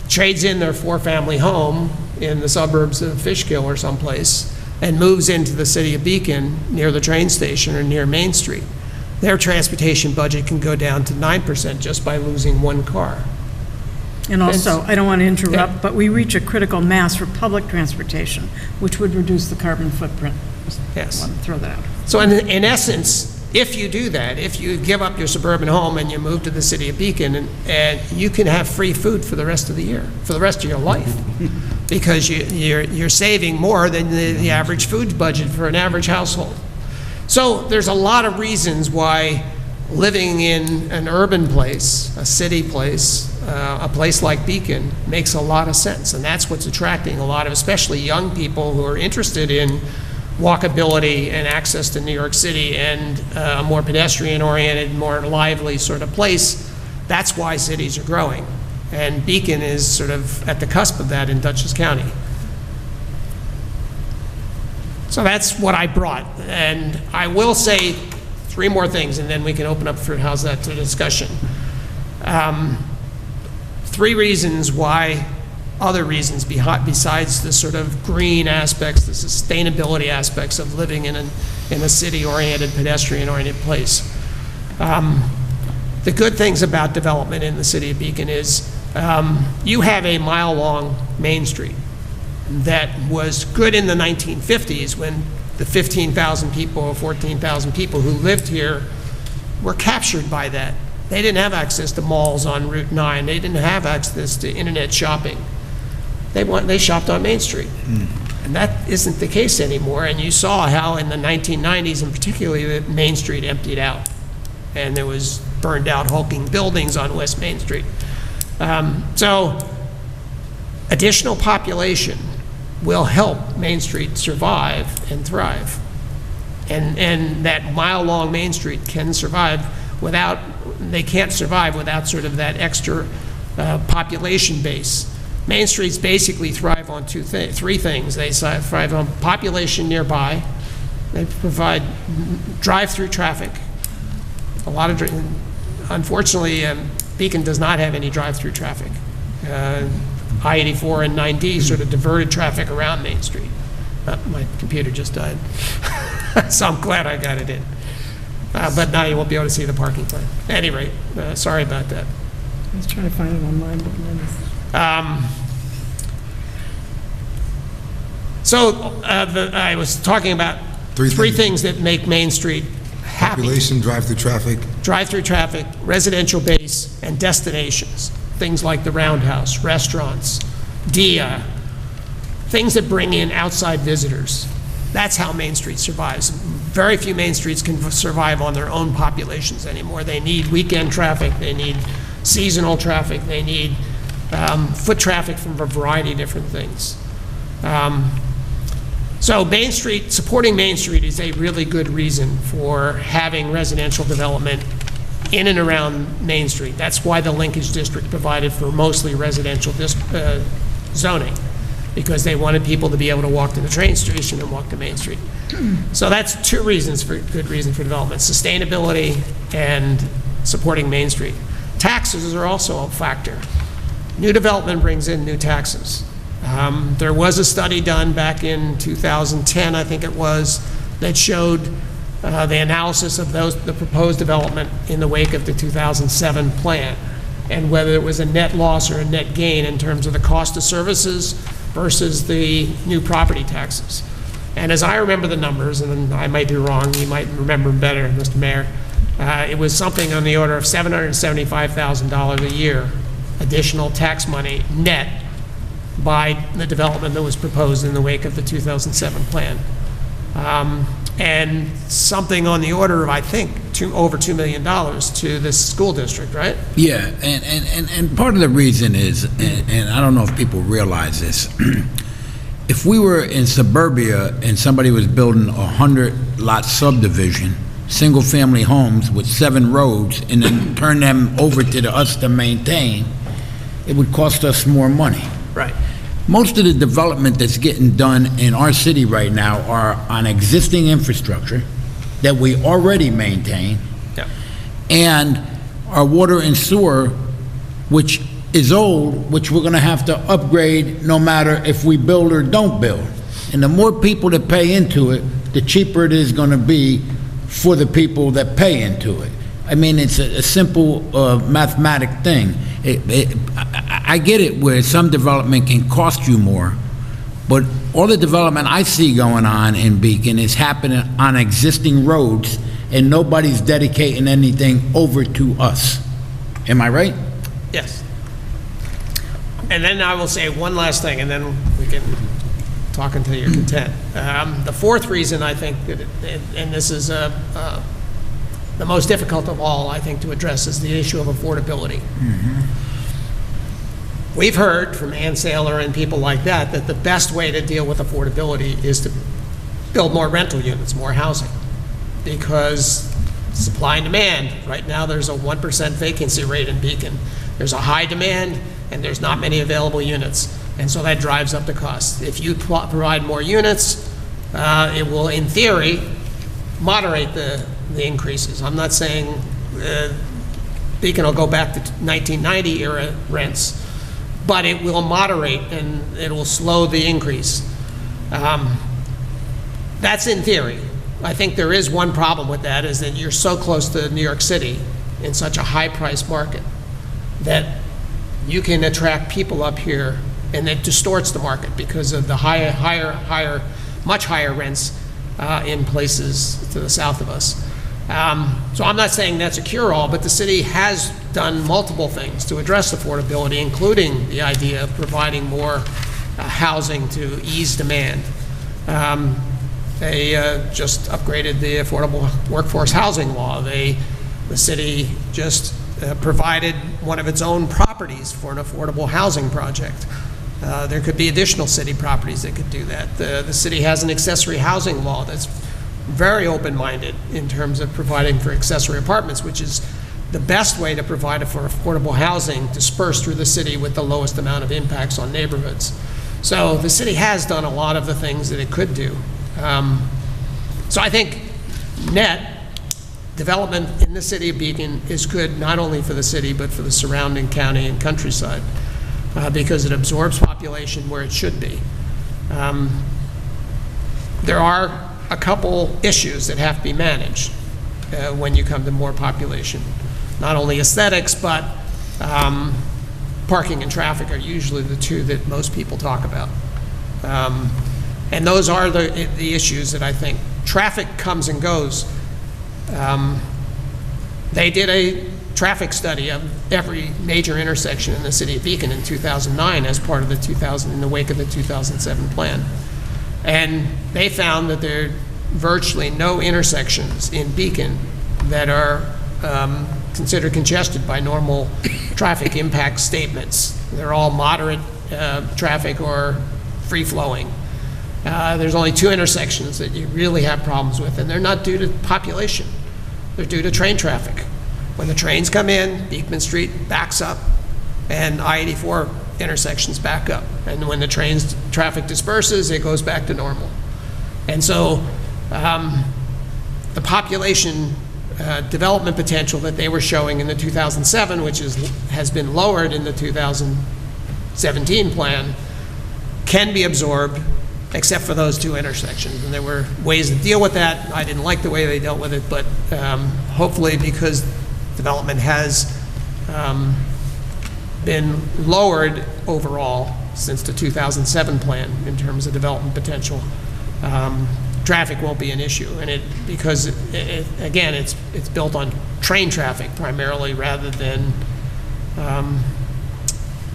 trades in their 4-family home in the suburbs of Fishkill or someplace and moves into the city of Beacon near the train station or near Main Street, their transportation budget can go down to 9% just by losing one car. And also, I don't want to interrupt, but we reach a critical mass for public transportation, which would reduce the carbon footprint. Just Yes. want to throw that out. So in essence, if you do that, if you give up your suburban home and you move to the city of Beacon, and you can have free food for the rest of the year, for the rest of your life, because you're saving more than the average food budget for an average household. So there's a lot of reasons why living in an urban place, a city place, a place like Beacon makes a lot of sense, and that's what's attracting a lot of, especially young people who are interested in walkability and access to New York City and a more pedestrian-oriented, more lively sort of place. That's why cities are growing, and Beacon is sort of at the cusp of that in Dutchess County. So that's what I brought, and I will say 3 more things, and then we can open up for, how's that, to discussion. 3 reasons why, other reasons besides the sort of green aspects, the sustainability aspects of living in a city-oriented, pedestrian-oriented place. The good things about development in the city of Beacon is you have a mile-long Main Street that was good in the 1950s when the 15,000 people or 14,000 people who lived here were captured by that. They didn't have access to malls on Route 9. They didn't have access to internet shopping. They shopped on Main Street. And that isn't the case anymore. And you saw how in the 1990s, and particularly, Main Street emptied out. And there was burned out hulking buildings on West Main Street. So additional population will help Main Street survive and thrive. And that mile-long Main Street can survive without, they can't survive without sort of that extra population base. Main Streets basically thrive on 3 things. They thrive on population nearby. They provide drive-through traffic. Unfortunately, Beacon does not have any drive-through traffic. I-84 and 9D sort of diverted traffic around Main Street. My computer just died, so I'm glad I got it in. But now you won't be able to see the parking plan. At any rate, sorry about that. I was trying to find it online, but mine is... I was talking about 3 things that make Main Street happy. Population, drive-through traffic. Drive-through traffic, residential base, and destinations. Things like the Roundhouse, restaurants, DIA, things that bring in outside visitors. That's how Main Street survives. Very few Main Streets can survive on their own populations anymore. They need weekend traffic, they need seasonal traffic, they need foot traffic from a variety of different things. So Main Street, supporting Main Street is a really good reason for having residential development in and around Main Street. That's why the linkage district provided for mostly residential zoning, because they wanted people to be able to walk to the train station and walk to Main Street. So that's 2 reasons for good reason for development: sustainability and supporting Main Street. Taxes are also a factor. New development brings in new taxes. There was a study done back in 2010, I think it was, that showed the analysis of the proposed development in the wake of the 2007 plan, and whether it was a net loss or a net gain in terms of the cost of services versus the new property taxes. And as I remember the numbers, and I might be wrong, you might remember better, Mr. Mayor, it was something on the order of $775,000 a year additional tax money net by the development that was proposed in the wake of the 2007 plan. And something on the order of, I think, over $2 million to this school district, right? Yeah, and part of the reason is, and I don't know if people realize this, if we were in suburbia and somebody was building a 100-lot subdivision, single-family homes with 7 roads, and then turn them over to us to maintain, it would cost us more money. Right. Most of the development that's getting done in our city right now are on existing infrastructure that we already maintain, Yeah. and our water and sewer, which is old, which we're gonna have to upgrade no matter if we build or don't build. And the more people that pay into it, the cheaper it is gonna be for the people that pay into it. I mean, it's a simple mathematic thing. I get it where some development can cost you more, but all the development I see going on in Beacon is happening on existing roads, and nobody's dedicating anything over to us. Am I right? Yes. And then I will say one last thing, and then we can talk until you're content. The fourth reason I think that, and this is the most difficult of all, I think, to address, is the issue of affordability. We've heard from Ann Saylor and people like that the best way to deal with affordability is to build more rental units, more housing, because supply and demand. Right now, there's a 1% vacancy rate in Beacon. There's a high demand, and there's not many available units, and so that drives up the cost. If you provide more units, it will, in theory, moderate the increases. I'm not saying Beacon will go back to 1990 era rents, but it will moderate and it will slow the increase. That's in theory. I think there is one problem with that, is that you're so close to New York City in such a high-priced market that you can attract people up here, and it distorts the market because of the much higher rents in places to the south of us. So I'm not saying that's a cure-all, but the city has done multiple things to address affordability, including the idea of providing more housing to ease demand. They just upgraded the affordable workforce housing law. The city just provided one of its own properties for an affordable housing project. There could be additional city properties that could do that. The city has an accessory housing law that's very open-minded in terms of providing for accessory apartments, which is the best way to provide for affordable housing dispersed through the city with the lowest amount of impacts on neighborhoods. So the city has done a lot of the things that it could do. So I think net development in the city of Beacon is good not only for the city but for the surrounding county and countryside, because it absorbs population where it should be. There are a couple issues that have to be managed when you come to more population. Not only aesthetics, but parking and traffic are usually the two that most people talk about. And those are the issues that I think. Traffic comes and goes. They did a traffic study of every major intersection in the city of Beacon in 2009 as part of in the wake of the 2007 plan. And they found that there are virtually no intersections in Beacon that are considered congested by normal traffic impact statements. They're all moderate traffic or free-flowing. There's only 2 intersections that you really have problems with, and they're not due to population. They're due to train traffic. When the trains come in, Beekman Street backs up, and I-84 intersections back up. And when the traffic disperses, it goes back to normal. And so the population development potential that they were showing in the 2007, which has been lowered in the 2017 plan, can be absorbed except for those 2 intersections. And there were ways to deal with that. I didn't like the way they dealt with it, but hopefully, because development has been lowered overall since the 2007 plan in terms of development potential, traffic won't be an issue. And because again, it's built on train traffic primarily rather than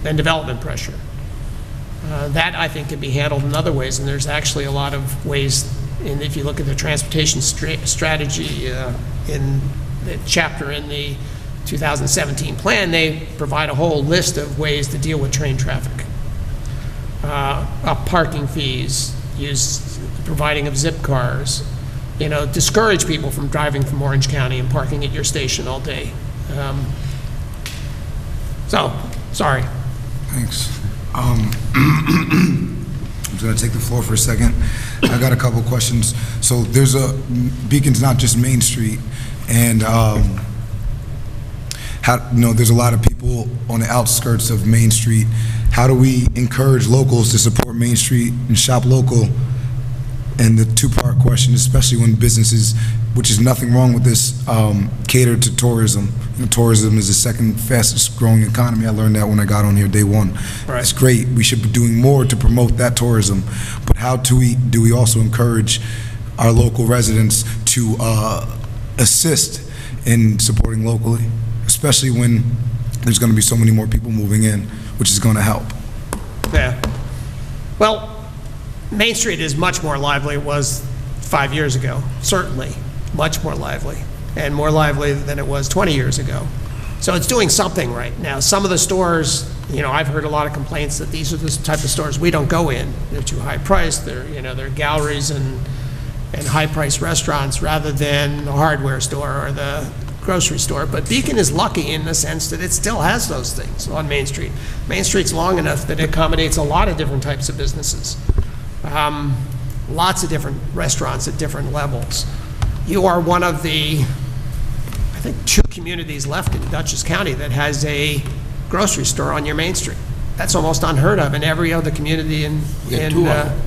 development pressure. That, I think, can be handled in other ways, and there's actually a lot of ways. And if you look at the transportation strategy in the chapter in the 2017 plan, they provide a whole list of ways to deal with train traffic. up parking fees, providing of zip cars, discourage people from driving from Orange County and parking at your station all day. Sorry. Thanks. I'm going to take the floor for a second. I got a couple questions. So Beacon's not just Main Street, and there's a lot of people on the outskirts of Main Street. How do we encourage locals to support Main Street and shop local? And the two-part question, especially when businesses, which is nothing wrong with this, cater to tourism. Tourism is the second fastest growing economy. I learned that when I got on here day one. Right. It's great. We should be doing more to promote that tourism. But how do we also encourage our local residents to assist in supporting locally, especially when there's going to be so many more people moving in, which is going to help? Yeah. Well, Main Street is much more lively than it was 5 years ago, certainly, much more lively, and more lively than it was 20 years ago. So it's doing something right now. Some of the stores, I've heard a lot of complaints that these are the type of stores we don't go in. They're too high priced. They're galleries and high priced restaurants rather than the hardware store or the grocery store. But Beacon is lucky in the sense that it still has those things on Main Street. Main Street's long enough that it accommodates a lot of different types of businesses. Lots of different restaurants at different levels. You are one of the, I think, 2 communities left in Dutchess County that has a grocery store on your Main Street. That's almost unheard of in every other community in We got 2 of them.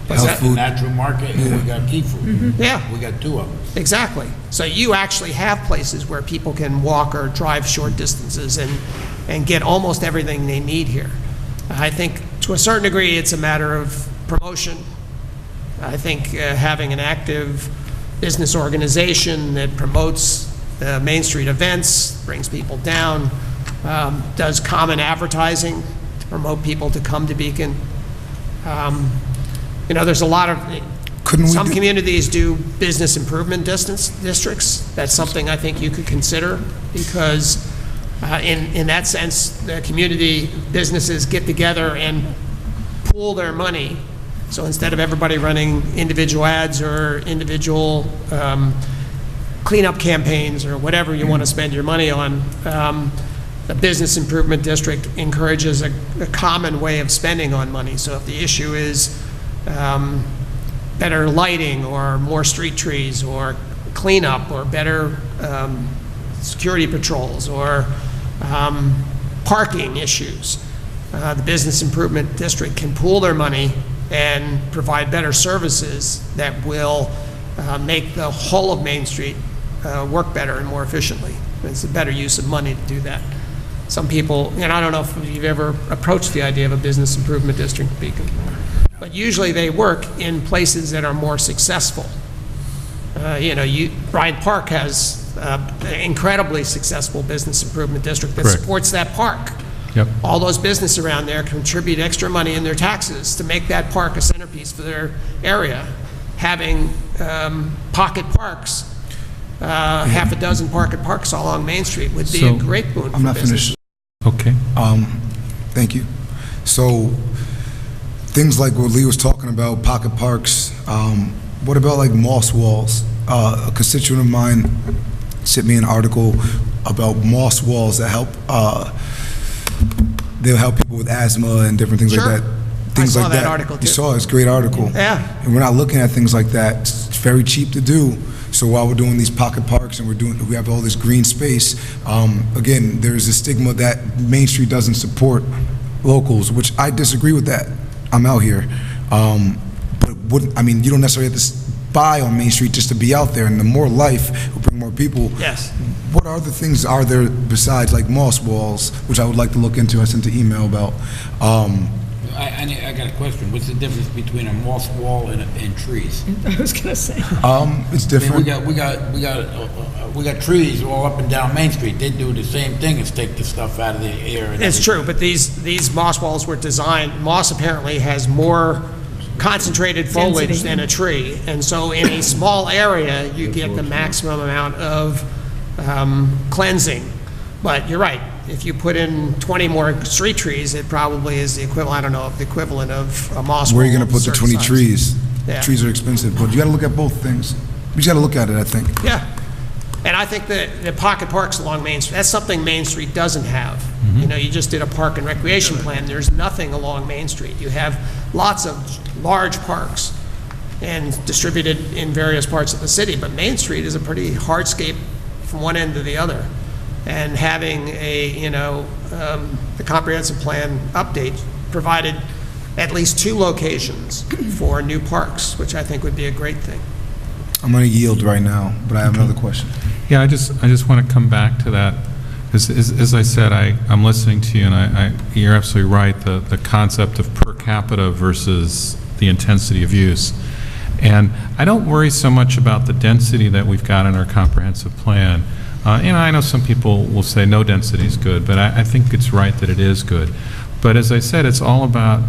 what's that? Natural Market, and we got Key Food. Yeah. We got 2 of them. Exactly. So you actually have places where people can walk or drive short distances and get almost everything they need here. I think to a certain degree it's a matter of promotion. I think having an active business organization that promotes the Main Street events, brings people down, does common advertising to promote people to come to Beacon. There's a lot of, some communities do business improvement districts. That's something I think you could consider because in that sense, the community businesses get together and pool their money. So instead of everybody running individual ads or individual cleanup campaigns or whatever you want to spend your money on, the business improvement district encourages a common way of spending on money. So if the issue is better lighting or more street trees or cleanup or better security patrols or parking issues, the business improvement district can pool their money and provide better services that will make the whole of Main Street work better and more efficiently. It's a better use of money to do that. Some people, and I don't know if you've ever approached the idea of a business improvement district in Beacon, but usually they work in places that are more successful. Bryant Park has an incredibly successful business improvement district that Correct. supports that park. Yep. All those businesses around there contribute extra money in their taxes to make that park a centerpiece for their area. Having pocket parks, half a dozen pocket parks along Main Street would be a great boon for I'm not business. finished. Okay. Thank you. So things like what Lee was talking about, pocket parks, what about like moss walls? A constituent of mine sent me an article about moss walls that help, they'll help people with asthma and different things Sure. like that. Things I saw like that article, too. You saw it, it's a great article. Yeah. And we're not looking at things like that. It's very cheap to do. So while we're doing these pocket parks and we have all this green space, again, there's a stigma that Main Street doesn't support locals, which I disagree with that. I'm out here. But you don't necessarily have to buy on Main Street just to be out there, and the more life will bring more people. Yes. What other things are there besides like moss walls, which I would like to look into? I sent an email about. I got a question. What's the difference between a moss wall and trees? I was going to say. It's I mean, different. we got trees all up and down Main Street. They do the same thing as take the stuff out of the air. And It's everything. true, but these moss walls were designed, moss apparently has more concentrated foliage Density. than a tree, and so in a small area, you get the maximum amount of cleansing. But you're right, If you put in 20 more street trees, it probably is the equivalent, I don't know, the equivalent of a moss wall. Where are you going to of put the certain 20 size. trees? Yeah. Trees are expensive, but you got to look at both things. You just got to look at it, I think. Yeah. And I think that the pocket parks along Main Street, that's something Main Street doesn't have. You know, you just did a park and recreation plan. There's nothing along Main Street. You have lots of large parks and distributed in various parts of the city, but Main Street is a pretty hardscape from one end to the other. And having the comprehensive plan update provided at least 2 locations for new parks, which I think would be a great thing. I'm going to yield right now, but I have another question. Yeah, I just want to come back to that. As I said, I'm listening to you, and you're absolutely right, the concept of per capita versus the intensity of use. And I don't worry so much about the density that we've got in our comprehensive plan. I know some people will say no density is good, but I think it's right that it is good. But as I said, it's all about,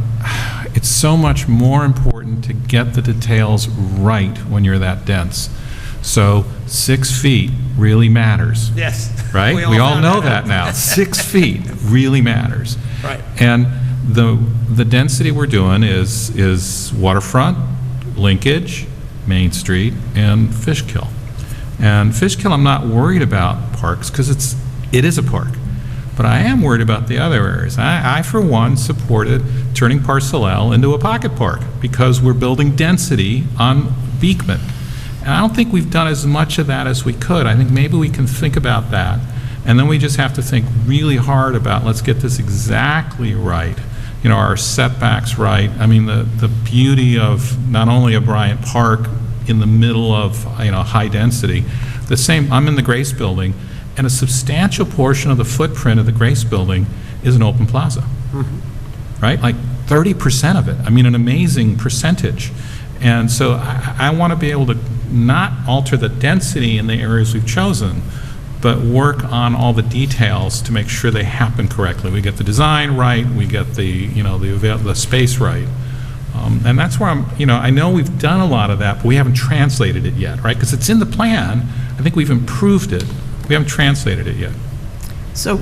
it's so much more important to get the details right when you're that dense. So 6 feet really matters. Yes. Right? We all know that now. 6 feet really matters. Right. And the density we're doing is waterfront, Linkage, Main Street, and Fishkill. And Fishkill, I'm not worried about parks because it is a park. But I am worried about the other areas. I for one, supported turning Parcel L into a pocket park because we're building density on Beekman. And I don't think we've done as much of that as we could. I think maybe we can think about that. And then we just have to think really hard about, let's get this exactly right. Our setbacks right. I mean, the beauty of not only a Bryant Park in the middle of, high density, I'm in the Grace Building, and a substantial portion of the footprint of the Grace Building is an open plaza, right? Like 30% of it. I mean, an amazing percentage. And so I want to be able to not alter the density in the areas we've chosen, but work on all the details to make sure they happen correctly. We get the design right, we get the space right. And that's where I know we've done a lot of that, but we haven't translated it yet, right? Because it's in the plan. I think we've improved it. We haven't translated it yet. So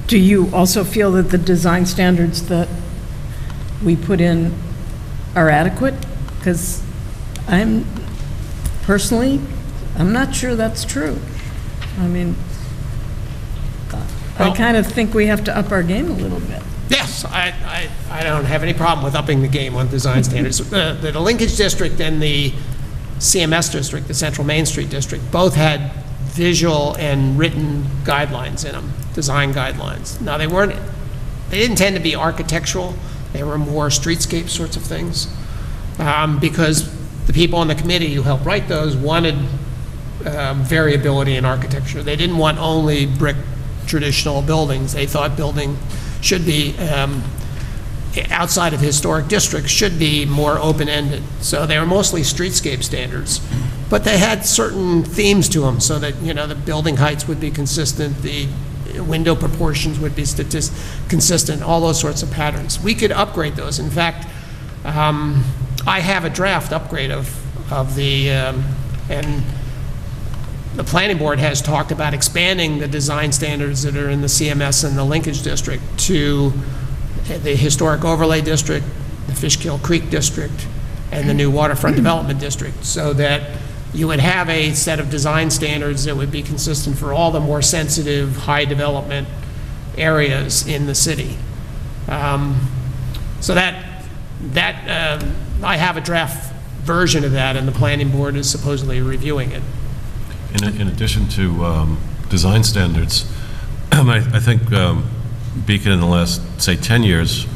do you also feel that the design standards that we put in are adequate? Because I'm not sure that's true. I mean, I kind of think we have to up our game a little bit. Yes, I don't have any problem with upping the game on design standards. The Linkage District and the CMS District, the Central Main Street District, both had visual and written guidelines in them, design guidelines. Now, they didn't tend to be architectural. They were more streetscape sorts of things, because the people on the committee who helped write those wanted variability in architecture. They didn't want only brick traditional buildings. They thought building should be, outside of historic districts, should be more open-ended. So they were mostly streetscape standards. But they had certain themes to them so that, the building heights would be consistent, the window proportions would be consistent, all those sorts of patterns. We could upgrade those. In fact, I have a draft upgrade of the, and the planning board has talked about expanding the design standards that are in the CMS and the Linkage District to the Historic Overlay District, the Fishkill Creek District, and the new Waterfront Development District, so that you would have a set of design standards that would be consistent for all the more sensitive, high development areas in the city. So that I have a draft version of that, and the planning board is supposedly reviewing it. In addition to design standards, I think Beacon in the last, say, 10 years,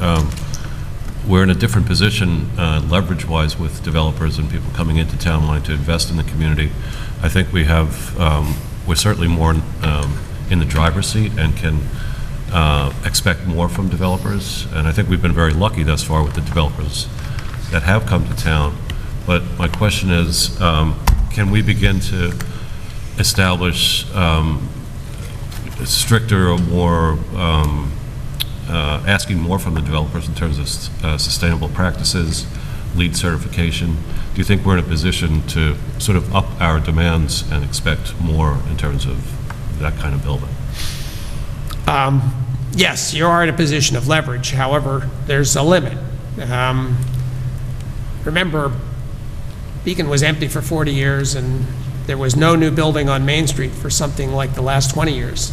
we're in a different position leverage-wise with developers and people coming into town wanting to invest in the community. I think we're certainly more in the driver's seat and can expect more from developers. And I think we've been very lucky thus far with the developers that have come to town. But my question is, can we begin to establish stricter or more asking more from the developers in terms of sustainable practices, LEED certification? Do you think we're in a position to sort of up our demands and expect more in terms of that kind of building? Yes, you are in a position of leverage, however, there's a limit. Remember, Beacon was empty for 40 years, and there was no new building on Main Street for something like the last 20 years,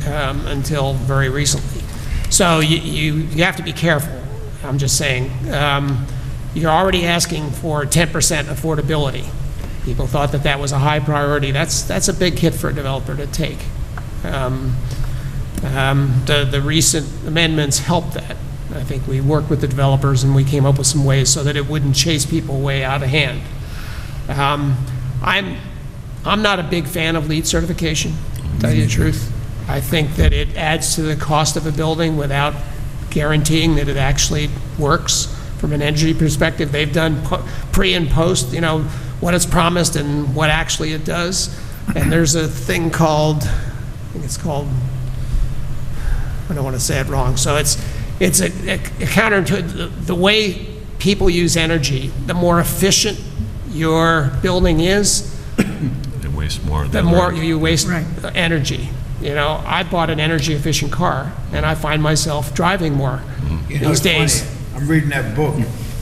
until very recently. So you have to be careful, I'm just saying. You're already asking for 10% affordability. People thought that was a high priority. That's a big hit for a developer to take. The recent amendments helped that. I think we worked with the developers and we came up with some ways so that it wouldn't chase people way out of hand. I'm not a big fan of LEED certification, to tell you the truth. I think that it adds to the cost of a building without guaranteeing that it actually works from an energy perspective. They've done pre and post, what it's promised and what actually it does. And there's a thing called, I don't want to say it wrong. So it's a counter to the way people use energy. The more efficient your building is, They waste more. the more you waste energy. I bought an energy efficient car and I find myself driving more these it's days. funny. I'm reading that book,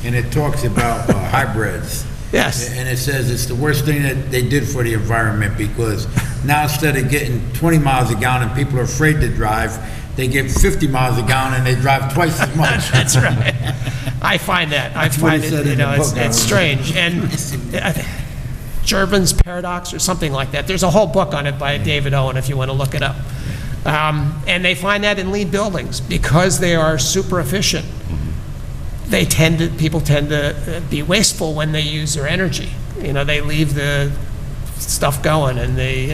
and it talks about hybrids. Yes. And it says it's the worst thing that they did for the environment, because now instead of getting 20 miles a gallon and people are afraid to drive, they get 50 miles a gallon and they drive twice as much. That's right. I find that. I what find it it, said in the book. it's strange. And Jurban's paradox or something like that. There's a whole book on it by David Owen if you want to look it up. And they find that in LEED buildings because they are super efficient. People tend to be wasteful when they use their energy. They leave the stuff going and they,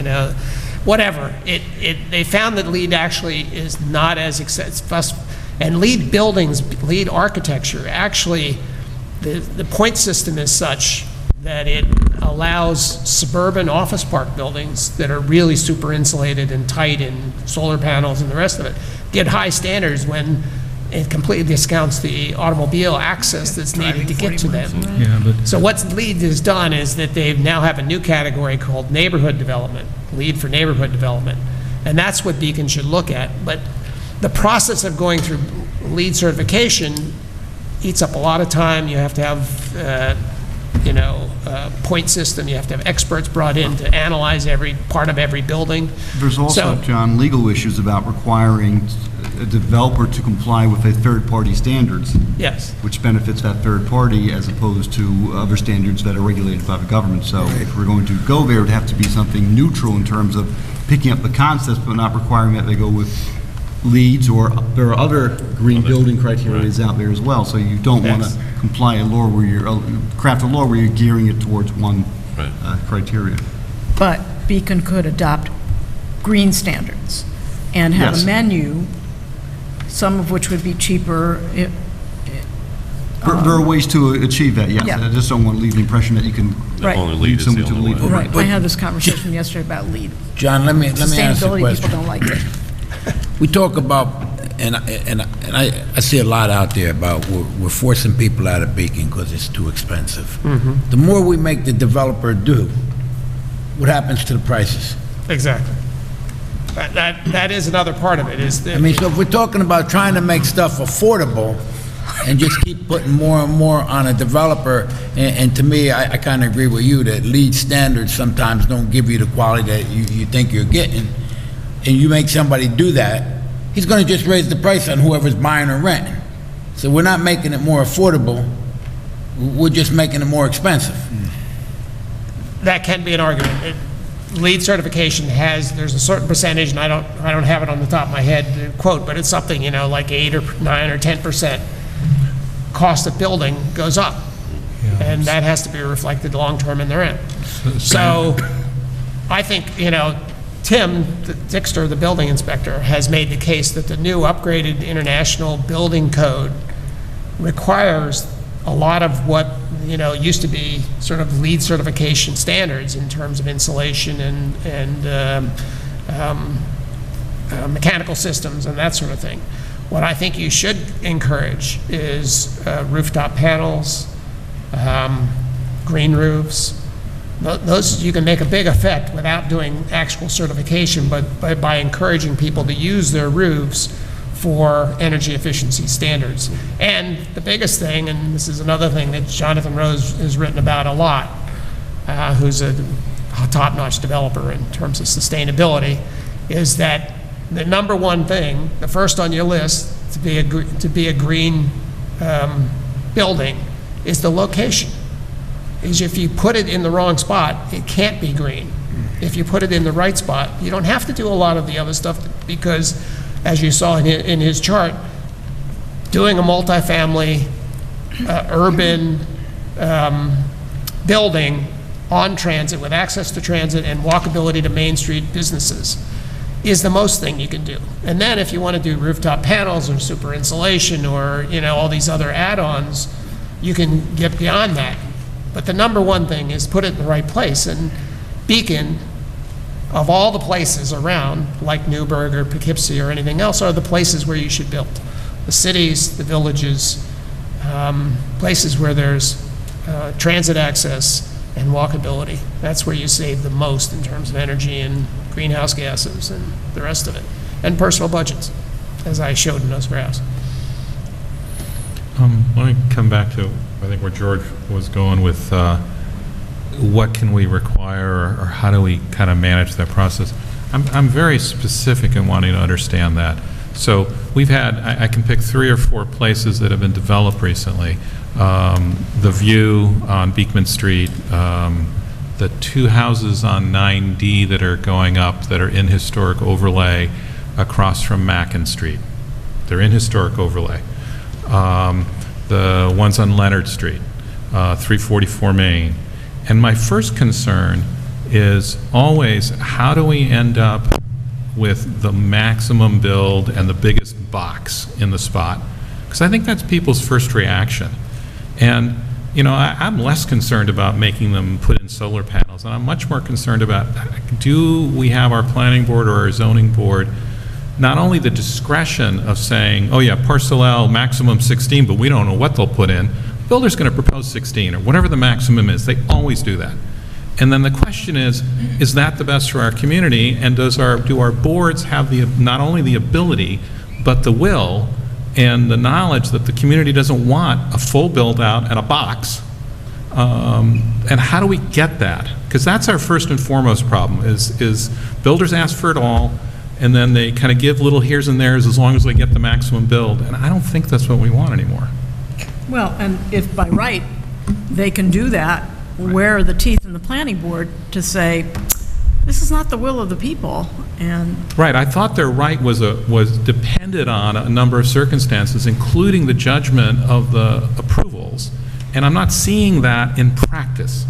whatever. They found that LEED actually is not as expensive. And LEED buildings, LEED architecture, actually, the point system is such that it allows suburban office park buildings that are really super insulated and tight and solar panels and the rest of it get high standards when it completely discounts the automobile access that's needed to get to them. Yeah, but So what LEED has done is that they now have a new category called neighborhood development, LEED for neighborhood development. And that's what Beacon should look at. But the process of going through LEED certification eats up a lot of time. You have to have, point system. You have to have experts brought in to analyze every part of every building. There's also, So- John, legal issues about requiring a developer to comply with a third-party standards, Yes. which benefits that third party as opposed to other standards that are regulated by the government. So if we're going to go there, it would have to be something neutral in terms of picking up the concepts, but not requiring that they go with LEEDs, or there are other green building criteria out there as well. So you don't want to Yes. comply a law where you're, craft a law where you're gearing it towards one Right. criteria. But Beacon could adopt green standards and have Yes. a menu, some of which would be cheaper. There are ways to achieve that, yes. Yeah. I just don't want to leave the impression that you can Right. Only lead LEED is someone the to only lead. way. Right, I had this conversation yesterday about LEED. John, let me ask you a Sustainability question. people don't like it. We talk about, and I see a lot out there about we're forcing people out of Beacon because it's too expensive. The more we make the developer do, what happens to the prices? Exactly. That is another part of it, is that. I mean, so if we're talking about trying to make stuff affordable and just keep putting more and more on a developer, and to me, I kind of agree with you that LEED standards sometimes don't give you the quality that you think you're getting, and you make somebody do that, he's going to just raise the price on whoever's buying or renting. So we're not making it more affordable, we're just making it more expensive. That can be an argument. LEED certification there's a certain percentage, and I don't have it on the top of my head to quote, but it's something, like 8 or 9 or 10% cost of building goes up. And that has to be reflected long-term in their rent. So I think, Tim Dixter, the building inspector, has made the case that the new upgraded international building code requires a lot of what, used to be sort of LEED certification standards in terms of insulation and mechanical systems and that sort of thing. What I think you should encourage is rooftop panels, green roofs, Those, you can make a big effect without doing actual certification, but by encouraging people to use their roofs for energy efficiency standards. And the biggest thing, and this is another thing that Jonathan Rose has written about a lot, who's a top-notch developer in terms of sustainability, is that the number one thing, the first on your list to be a green building, is the location. Is if you put it in the wrong spot, it can't be green. If you put it in the right spot, you don't have to do a lot of the other stuff, because, as you saw in his chart, doing a multifamily urban building on transit with access to transit and walkability to Main Street businesses is the most thing you can do. And then if you want to do rooftop panels or super insulation or, you know, all these other add-ons, you can get beyond that. But the number one thing is put it in the right place. And Beacon, of all the places around, like Newburgh or Poughkeepsie or anything else, are the places where you should build. The cities, the villages, places where there's transit access and walkability. That's where you save the most in terms of energy and greenhouse gases and the rest of it. And personal budgets, as I showed in those graphs. Let me come back to, I think, where George was going with what can we require, or how do we kind of manage that process. I'm very specific in wanting to understand that. So we've had, I can pick 3 or 4 places that have been developed recently. The View on Beekman Street, the 2 houses on 9D that are going up that are in historic overlay across from Mackin Street. They're in historic overlay. The ones on Leonard Street, 344 Main. And my first concern is always, how do we end up with the maximum build and the biggest box in the spot? Because I think that's people's first reaction. And, you know, I'm less concerned about making them put in solar panels, and I'm much more concerned about, do we have our planning board or our zoning board not only the discretion of saying, oh yeah, parcel L, maximum 16, but we don't know what they'll put in. The builder's going to propose 16 or whatever the maximum is. They always do that. And then the question is that the best for our community? And do our boards have not only the ability, but the will and the knowledge that the community doesn't want a full build out and a box? And how do we get that? Because that's our first and foremost problem is builders ask for it all, and then they kind of give little here's and there's as long as they get the maximum build. And I don't think that's what we want anymore. Well, and if by right, they can do that, where are the teeth in the planning board to say, this is not the will of the people? And right, I thought their right was depended on a number of circumstances, including the judgment of the approvals. And I'm not seeing that in practice.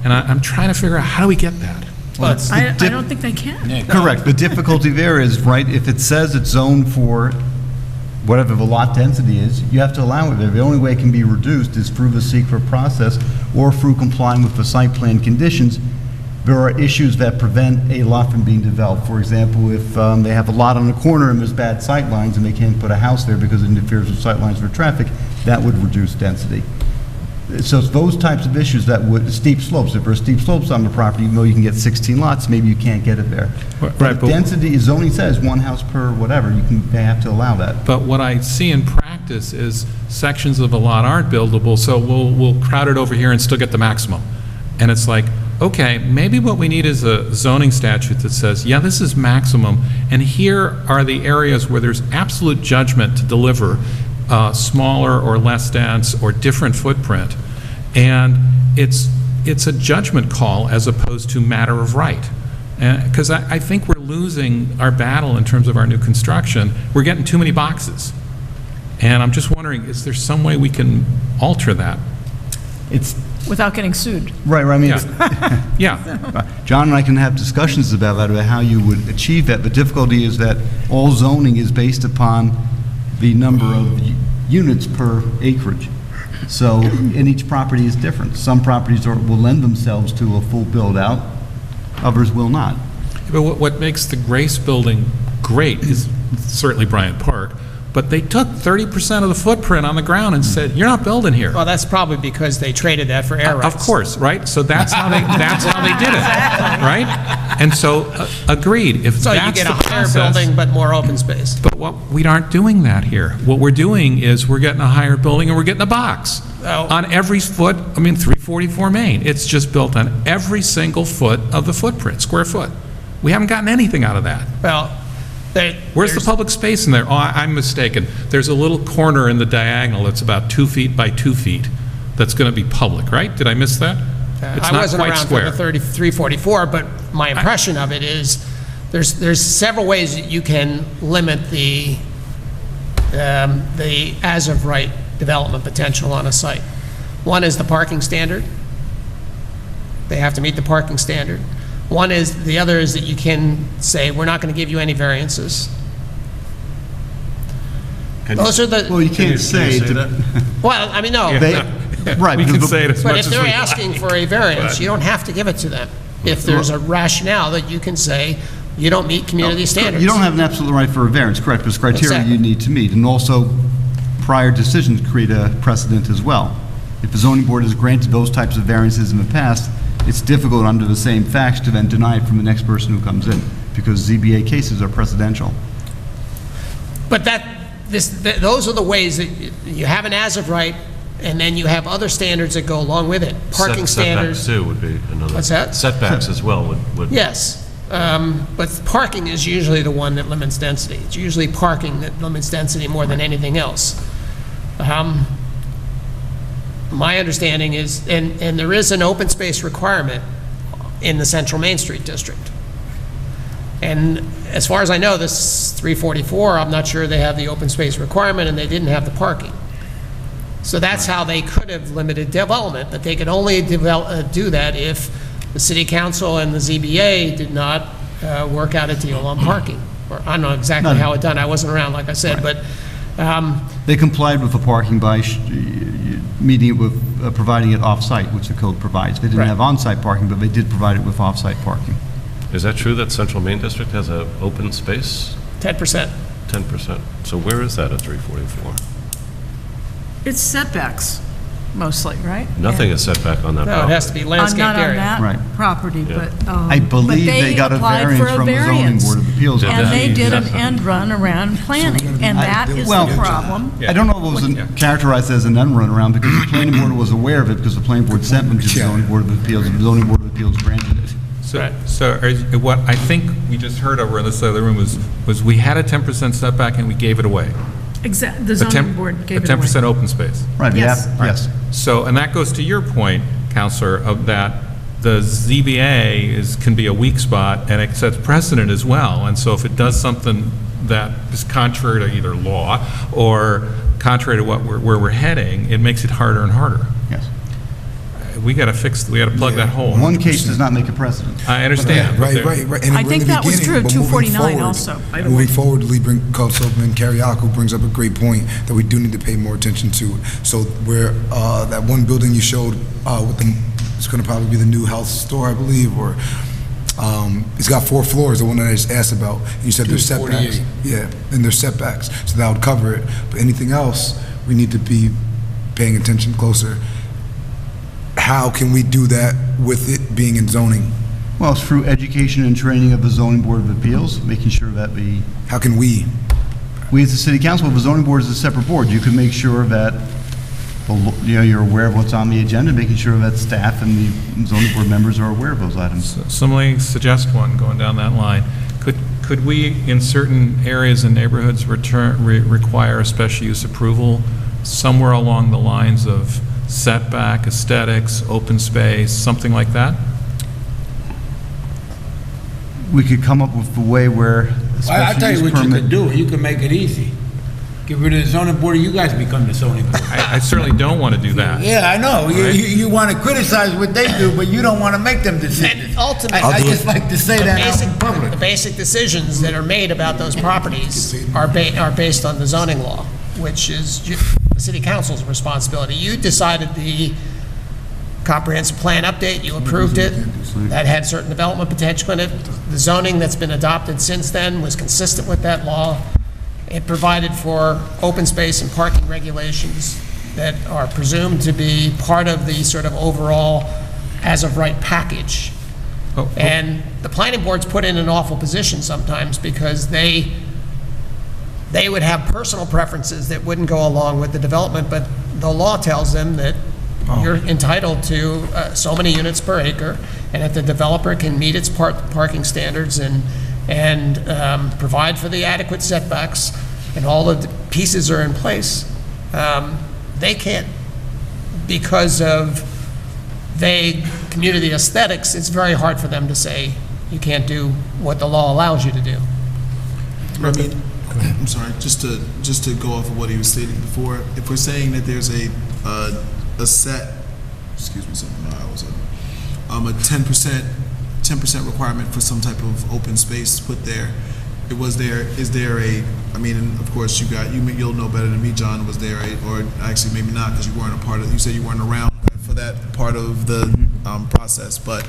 And I'm trying to figure out, how do we get that? Well, I don't think they can. correct. The difficulty there is, right, if it says it's zoned for whatever the lot density is, you have to allow it there. The only way it can be reduced is through the secret process or through complying with the site plan conditions. There are issues that prevent a lot from being developed. For example, if they have a lot on the corner and there's bad sight lines and they can't put a house there because it interferes with sight lines for traffic, that would reduce density. So it's those types of issues that would, steep slopes, if there are steep slopes on the property, even though you can get 16 lots, maybe you can't get it there. Right, If density, zoning says 1 house per whatever, they have to allow that. But what I see in practice is sections of a lot aren't buildable, so we'll crowd it over here and still get the maximum. And it's like, okay, maybe what we need is a zoning statute that says, yeah, this is maximum, and here are the areas where there's absolute judgment to deliver smaller or less dense or different footprint. And it's a judgment call as opposed to matter of right. Because I think we're losing our battle in terms of our new construction. We're getting too many boxes. And I'm just wondering, is there some way we can alter that? It's Without getting sued. right. I mean, Yeah. Yeah. John and I can have discussions about that, about how you would achieve that. The difficulty is that all zoning is based upon the number of units per acreage. So, and each property is different. Some properties will lend themselves to a full build-out, others will not. But what makes the Grace building great is certainly Bryant Park, but they took 30% of the footprint on the ground and said, you're not building here. Well, that's probably because they traded that for air rights. Of course, right? So that's how they did it, right? And so, agreed, if So you that's get the a higher process. building, but more open space. But we aren't doing that here. What we're doing is we're getting a higher building and we're getting a box Oh. on every foot, 344 Main. It's just built on every single foot of the footprint, square foot. We haven't gotten anything out of that. Well, Where's the public space in there? Oh, I'm mistaken. There's a little corner in the diagonal that's about 2 feet by 2 feet that's going to be public, right? Did I miss that? It's I not wasn't quite around square. for the 344, but my impression of it is there's several ways that you can limit the as-of-right development potential on a site. One is the parking standard. They have to meet the parking standard. The other is that you can say, we're not going to give you any variances. Those are the, Well, you can't say, that? well, I mean, no. right. We can because say it as But much if as they're we asking for a variance, you don't have to give it to them. If there's a rationale that you can say, you don't meet community standards. You don't have an absolute right for a variance, correct? There's criteria Exactly. you need to meet, and also prior decisions create a precedent as well. If the zoning board has granted those types of variances in the past, it's difficult under the same facts to then deny it from the next person who comes in, because ZBA cases are precedential. But those are the ways that you have an as-of-right, and then you have other standards that go along with it. Parking standards. Setbacks too would be another. What's that? Setbacks as well would. Yes, but parking is usually the one that limits density. It's usually parking that limits density more than anything else. My understanding is, and there is an open space requirement in the Central Main Street District. And as far as I know, this 344, I'm not sure they have the open space requirement, and they didn't have the parking. So that's how they could have limited development, but they could only do that if the city council and the ZBA did not work out a deal on parking. Or I don't know exactly how it done. I wasn't around, like I said, but They complied with the parking by meeting it with, providing it off-site, which the code provides. They didn't Right. have on-site parking, but they did provide it with off-site parking. Is that true that Central Main District has an open space? 10%. 10%. So where is that at 344? It's setbacks, mostly, right? Nothing is set back on that No, it property. has to be landscaped Not on area. that Right. property, Yeah. but. I believe they got a applied variance for a from the zoning variance, board of appeals. And they did an Yeah. end run around planning, and that is Well- the problem. I don't know if it was characterized as an end run around, because the planning board was aware of it, because the planning board sent them to the zoning board of appeals, and the zoning board of appeals granted it. What I think we just heard over in this side of the room was we had a 10% setback and we gave it away. Exactly, the A zoning board gave it A away. 10% open space. Right, Yes. yeah, yes. So, and that goes to your point, Counselor, of that the ZBA can be a weak spot, and it sets precedent as well. And so if it does something that is contrary to either law or contrary to where we're heading, it makes it harder and harder. Yes. We got to plug that hole. One case does not make a precedent. I understand. but there- Right. And I we're think in the that was beginning, true of but moving 249 forward- also, by the way. Moving forward, Councilman Carriaco brings up a great point that we do need to pay more attention to. So where, that one building you showed, it's gonna probably be the new health store, I believe, or, it's got 4 floors, the one that I just asked about. And you said there's setbacks. 248. Yeah, and there's setbacks, so that would cover it. But anything else, we need to be paying attention closer. How can we do that with it being in zoning? Well, it's through education and training of the zoning board of appeals, making sure that How can we? we as the city council, if the zoning board is a separate board, you can make sure that, you're aware of what's on the agenda, making sure that staff and the zoning board members are aware of those items. Somebody suggest one going down that line. Could we, in certain areas and neighborhoods, require a special use approval somewhere along the lines of setback, aesthetics, open space, something like that? We could come up with a way where a I'll special tell you use what you permit. could do. You can make it easy. Get rid of the zoning board, you guys become the zoning board. I certainly don't want to do that. Yeah, I know. Right. You want to criticize what they do, but you don't want to make them decisions. And ultimately, I just like to say that out in the public. basic decisions that are made about those properties are based on the zoning law, which is the city council's responsibility. You decided the comprehensive plan update, you approved it, that had certain development potential in it. The zoning that's been adopted since then was consistent with that law, It provided for open space and parking regulations that are presumed to be part of the sort of overall as-of-right package. And the planning board's put in an awful position sometimes because they would have personal preferences that wouldn't go along with the development, but the law tells them that you're entitled to so many units per acre, and if the developer can meet its parking standards and provide for the adequate setbacks, and all of the pieces are in place, they can't, because of vague community aesthetics, it's very hard for them to say you can't do what the law allows you to do. I mean, I'm sorry, just to go off of what he was stating before, if we're saying that there's a set, excuse me, something I was a 10% requirement for some type of open space put there. Is there a, I mean, and of course you'll know better than me, John, was there a, or actually maybe not, because you weren't a part of, you said you weren't around for that part of the process, but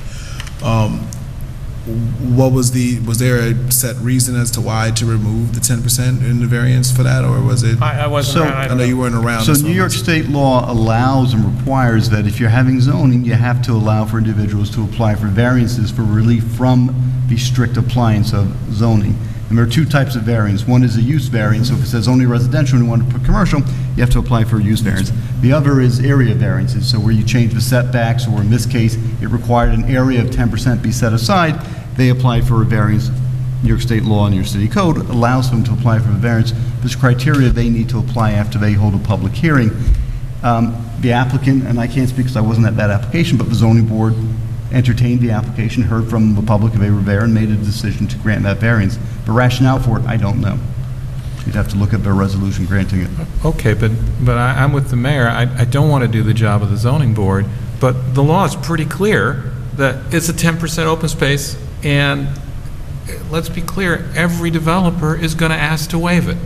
was there a set reason as to why to remove the 10% in the variance for that, or was it? I wasn't around. I know you weren't around. So New York State law allows and requires that if you're having zoning, you have to allow for individuals to apply for variances for relief from the strict appliance of zoning. And there are two types of variance. One is a use variance, so if it says only residential and you want to put commercial, you have to apply for a use variance. The other is area variances, so where you change the setbacks, or in this case, it required an area of 10% be set aside, they applied for a variance. New York State law and New York City code allows them to apply for a variance. There's criteria they need to apply after they hold a public hearing. The applicant, and I can't speak because I wasn't at that application, but the zoning board entertained the application, heard from the public if they were there, and made a decision to grant that variance. The rationale for it, I don't know. You'd have to look at the resolution granting it. Okay, but I'm with the mayor. I don't want to do the job of the zoning board, but the law is pretty clear that it's a 10% open space, and let's be clear, every developer is going to ask to waive it,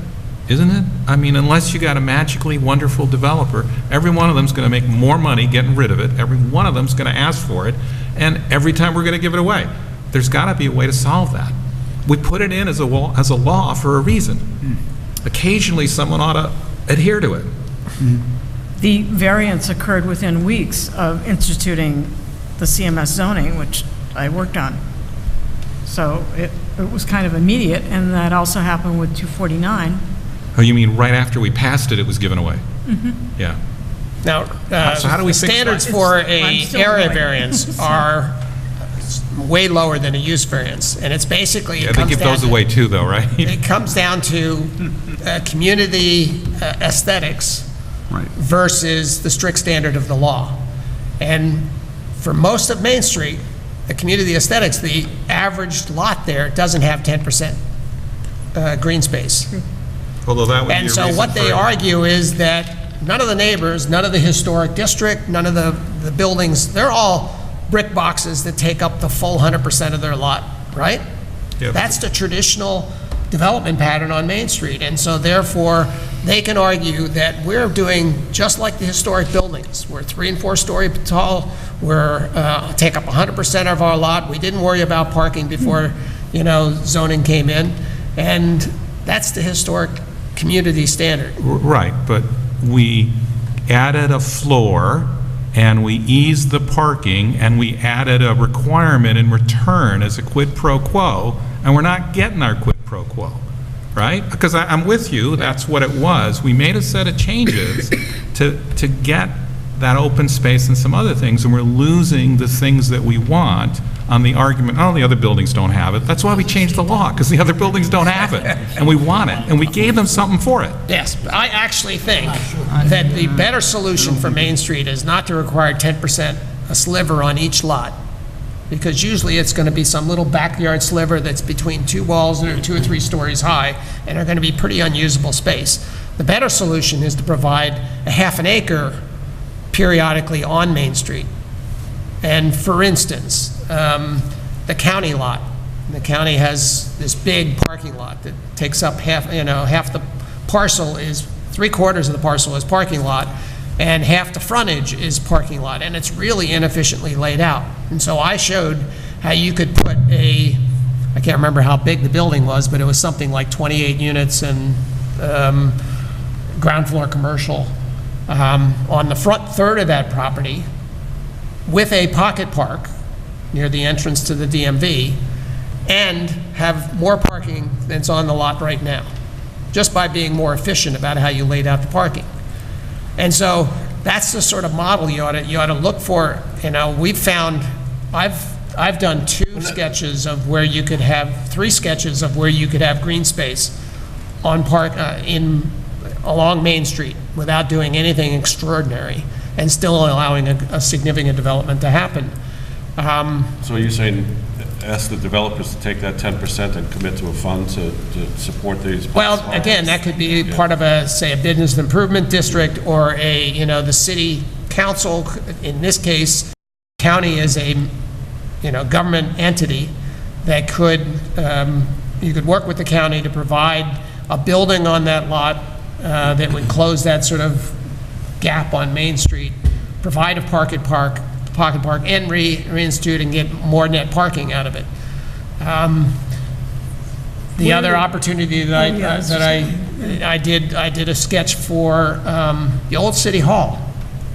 isn't it? I mean, unless you got a magically wonderful developer, every one of them is going to make more money getting rid of it. Every one of them is going to ask for it, and every time we're going to give it away. There's got to be a way to solve that. We put it in as a law for a reason. Occasionally, someone ought to adhere to it. The variance occurred within weeks of instituting the CMS zoning, which I worked on. So it was kind of immediate, and that also happened with 249. Oh, you mean right after we passed it, it was given away? Yeah. Now, So how do we fix that? standards for I'm a still area going. variance are way lower than a use variance, and it's basically, Yeah, they give those away too, though, right? it comes down to community aesthetics Right. versus the strict standard of the law. And for most of Main Street, the community aesthetics, the average lot there doesn't have 10% green space. Although that would be a And so reason what they for- argue is that none of the neighbors, none of the historic district, none of the buildings, they're all brick boxes that take up the full 100% of their lot, right? Yep. That's the traditional development pattern on Main Street. And so therefore, they can argue that we're doing just like the historic buildings. We're 3- and 4-story tall. We're take up 100% of our lot. We didn't worry about parking before, zoning came in. And that's the historic community standard. Right, but we added a floor, and we eased the parking, and we added a requirement in return as a quid pro quo, and we're not getting our quid pro quo, right? Because I'm with you, that's what it was. We made a set of changes to get that open space and some other things, and we're losing the things that we want on the argument, oh, the other buildings don't have it. That's why we changed the law, because the other buildings don't have it, and we want it, and we gave them something for it. Yes, but I actually think that the better solution for Main Street is not to require 10%, a sliver on each lot, because usually it's going to be some little backyard sliver that's between two walls and are 2 or 3 stories high, and are going to be pretty unusable space. The better solution is to provide a half an acre periodically on Main Street. And for instance, the county lot. The county has this big parking lot that takes up half the parcel is, 3/4 of the parcel is parking lot, and half the frontage is parking lot, and it's really inefficiently laid out. And so I showed how you could put I can't remember how big the building was, but it was something like 28 units and ground floor commercial, on the front third of that property with a pocket park near the entrance to the DMV, and have more parking than's on the lot right now, just by being more efficient about how you laid out the parking. And so that's the sort of model you ought to look for. You know, we've found, I've done three sketches of where you could have green space on along Main Street without doing anything extraordinary and still allowing a significant development to happen. So you're saying, ask the developers to take that 10% and commit to a fund to support these? Well, again, that could be part of say, a business improvement district, or the city council. In this case, county is a, government entity that you could work with the county to provide a building on that lot that would close that sort of gap on Main Street, provide a pocket park, and reinstitute and get more net parking out of it. The other opportunity that I did a sketch for the old City Hall.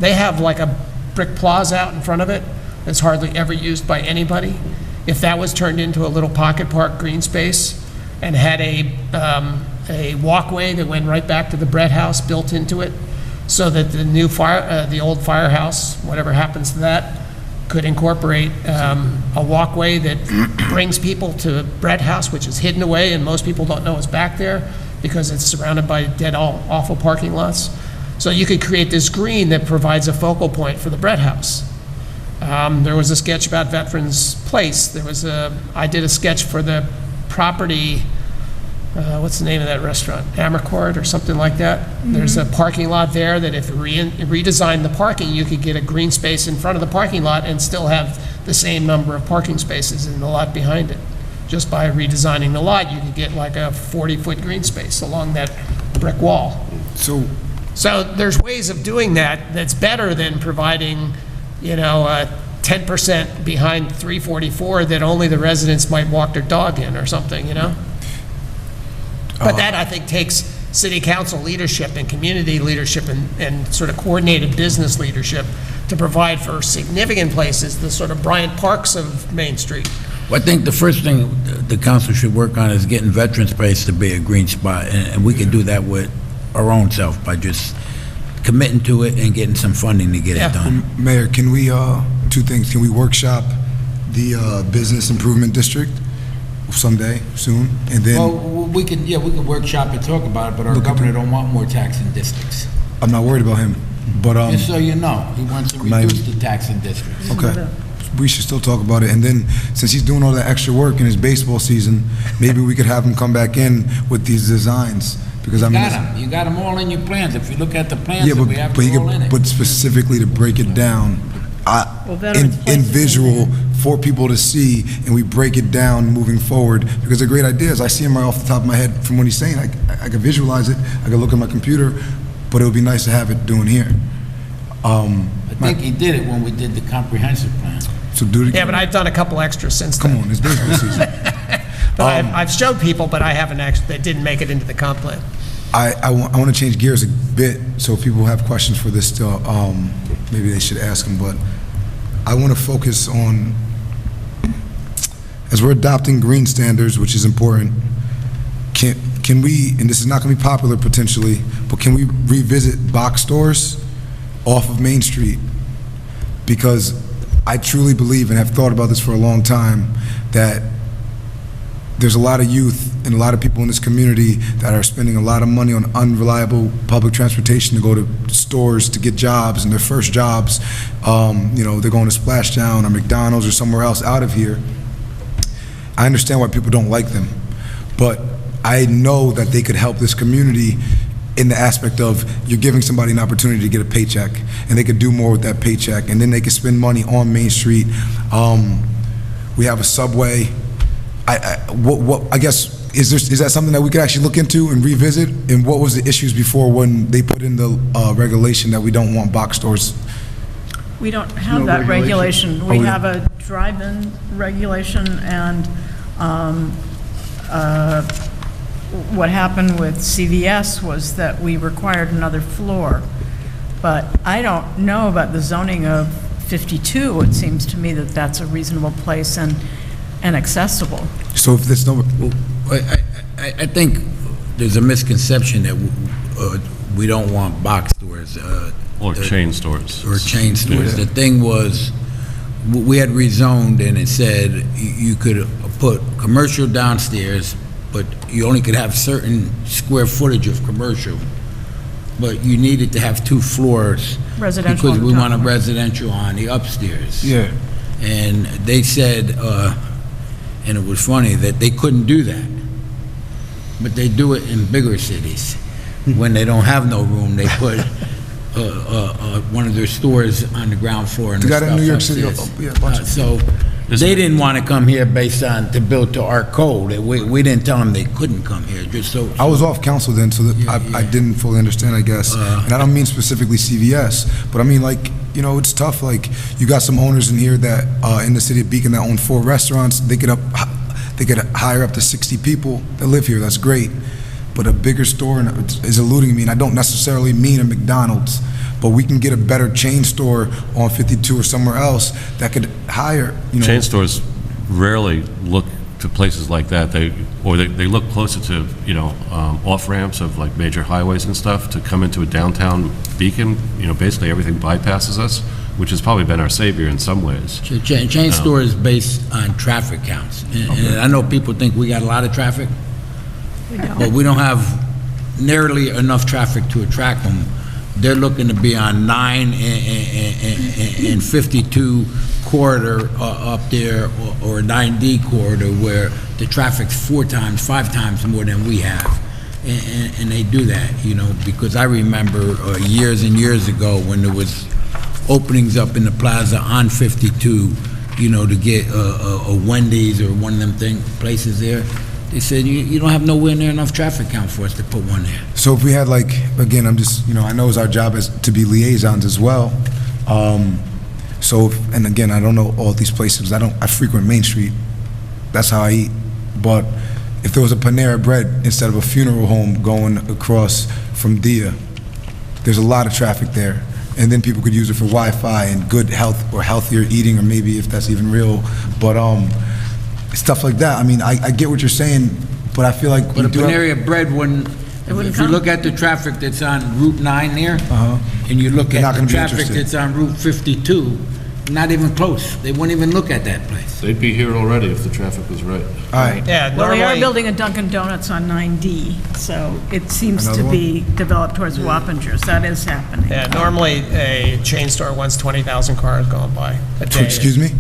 They have like a brick plaza out in front of it that's hardly ever used by anybody. If that was turned into a little pocket park green space and had a walkway that went right back to the bread house built into it, so that the old firehouse, whatever happens to that, could incorporate a walkway that brings people to bread house, which is hidden away and most people don't know it's back there because it's surrounded by dead, awful parking lots. So you could create this green that provides a focal point for the bread house. There was a sketch about Veterans Place. I did a sketch for the property. What's the name of that restaurant? Amercord or something like that. Mm-hmm. There's a parking lot there that if redesigned the parking, you could get a green space in front of the parking lot and still have the same number of parking spaces in the lot behind it. Just by redesigning the lot, you could get like a 40-foot green space along that brick wall. So there's ways of doing that that's better than providing, 10% behind 344 that only the residents might walk their dog in or something, But that, I think, takes city council leadership and community leadership and sort of coordinated business leadership to provide for significant places, the sort of Bryant Parks of Main Street. Well, I think the first thing the council should work on is getting Veterans Place to be a green spot, and we can do that with our own self by just committing to it and getting some funding to get it done. Mayor, can we, two things, can we workshop the business improvement district someday, soon, and then... Well, we could workshop and talk about it, but our governor don't want more taxing districts. I'm not worried about him, but... Just so you know, he wants to reduce the taxing districts. Okay. We should still talk about it, and then, since he's doing all that extra work in his baseball season, maybe we could have him come back in with these designs, because You got them all in your plans. If you look at the plans, we have them all in it. But specifically to break it down, in visual for people to see, and we break it down moving forward, because they're great ideas. I see them right off the top of my head from what he's saying. I can visualize it, I can look at my computer, but it would be nice to have it doing here. I think he did it when we did the comprehensive plan. So do it again. Yeah, but I've done a couple extras since then. Come on, it's baseball season. But I've showed people, but I haven't actually, they didn't make it into the comp plan. I want to change gears a bit, so if people have questions for this still, maybe they should ask them, but I want to focus on, as we're adopting green standards, which is important, can we, and this is not going to be popular potentially, but can we revisit box stores off of Main Street? Because I truly believe, and have thought about this for a long time, that there's a lot of youth and a lot of people in this community that are spending a lot of money on unreliable public transportation to go to stores to get jobs, and their first jobs, they're going to Splashdown or McDonald's or somewhere else out of here. I understand why people don't like them, but I know that they could help this community in the aspect of you're giving somebody an opportunity to get a paycheck, and they could do more with that paycheck, and then they could spend money on Main Street. We have a subway. I guess, is that something that we could actually look into and revisit? And what was the issues before when they put in the regulation that we don't want box stores? We don't have that regulation. We have a drive-in regulation and what happened with CVS was that we required another floor. But I don't know about the zoning of 52. It seems to me that that's a reasonable place and accessible. So if there's no, I think there's a misconception that we don't want box stores. Or chain stores. Or chain stores. Yeah. The thing was, we had rezoned and it said you could put commercial downstairs, but you only could have certain square footage of commercial. But you needed to have 2 floors. Residential on Because the we top want a floor. residential on the upstairs. yeah. And they said, and it was funny, that they couldn't do that. But they do it in bigger cities. When they don't have no room, they put one of their stores on the ground floor and You the got it in stuff New York City, upstairs. yeah, a bunch of- So they didn't want to come here based on, to build to our code. We didn't tell them they couldn't come here, just so. I was off council then, so that I yeah. didn't fully understand, I guess. And I don't mean specifically CVS, but I mean, like, you know, it's tough. Like, you got some owners in here that, in the city of Beacon, that own 4 restaurants. They could hire up to 60 people that live here. That's great. But a bigger store is eluding me, and I don't necessarily mean a McDonald's, but we can get a better chain store on 52 or somewhere else that could hire, you know. Chain stores rarely look to places like that. They look closer to, you know, off-ramps of like major highways and stuff to come into a downtown Beacon. You know, basically everything bypasses us, which has probably been our savior in some ways. Chain store is based on traffic counts. And I know people think we got a lot of traffic, but we don't have nearly enough traffic to attract them. They're looking to be on 9 and 52 corridor up there, or 9D corridor, where the traffic's 4 times, 5 times more than we have. And they do that, you know, because I remember years and years ago when there was openings up in the plaza on 52, you know, to get a Wendy's or one of them places there. They said, you don't have nowhere near enough traffic count for us to put one there. So if we had, like, again, I'm just, you know, I know it's our job as to be liaisons as well. And again, I don't know all these places. I frequent Main Street. That's how I eat. But if there was a Panera Bread instead of a funeral home going across from Dia, there's a lot of traffic there. And then people could use it for Wi-Fi and good health or healthier eating, or maybe if that's even real. But stuff like that. I mean, I get what you're saying, but I feel like But a we do have- Panera Bread wouldn't, if you look at the traffic that's on Route 9 there, and you look They're not at gonna the be traffic interested. that's on Route 52, not even close. They wouldn't even look at that place. They'd be here already if the traffic was right. All right. Yeah, Well, they are normally, building a Dunkin' Donuts on 9D, so it seems to Another one? be developed towards Wappingers. That is happening. yeah, normally a chain store wants 20,000 cars going by a day. Excuse me?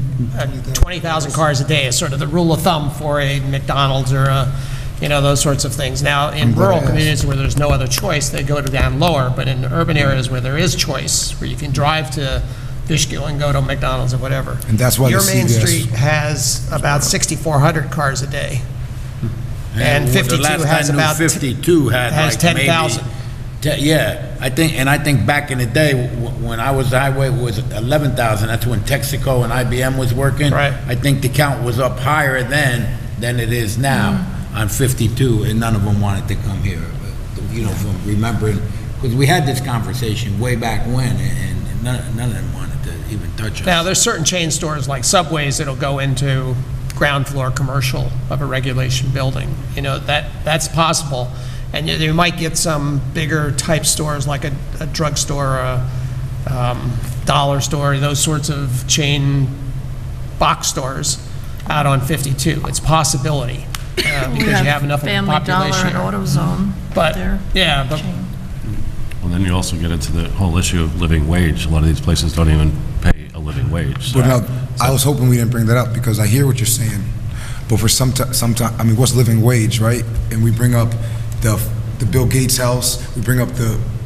20,000 cars a day is sort of the rule of thumb for a McDonald's or a, you know, those sorts of things. Now, in rural communities where there's no other choice, they go to down lower, but in urban areas where there is choice, where you can drive to Fishkill and go to McDonald's or whatever. And that's why the Your Main CVS Street has about 6,400 cars a day. And well, 52 the last has I knew, about 52 had has like maybe 10,000. Yeah, I think back in the day, when I was highway, it was 11,000. That's when Texaco and IBM was working. Right. I think the count was up higher then than it is now on 52, and none of them wanted to come here. You know, from remembering, because we had this conversation way back when, and none of them wanted to even touch us. Now, there's certain chain stores like Subways that'll go into ground floor commercial of a regulation building. You know, that's possible. And you might get some bigger type stores like a drugstore, a dollar store, those sorts of chain box stores out on 52. It's a possibility because you have enough of a Family Dollar population. and AutoZone. But, there. yeah, but Well, then you also get into the whole issue of living wage. A lot of these places don't even pay a living wage. But now, I was hoping we didn't bring that up, because I hear what you're saying, but for some I mean, what's living wage, right? And we bring up the Bill Gates house, we bring up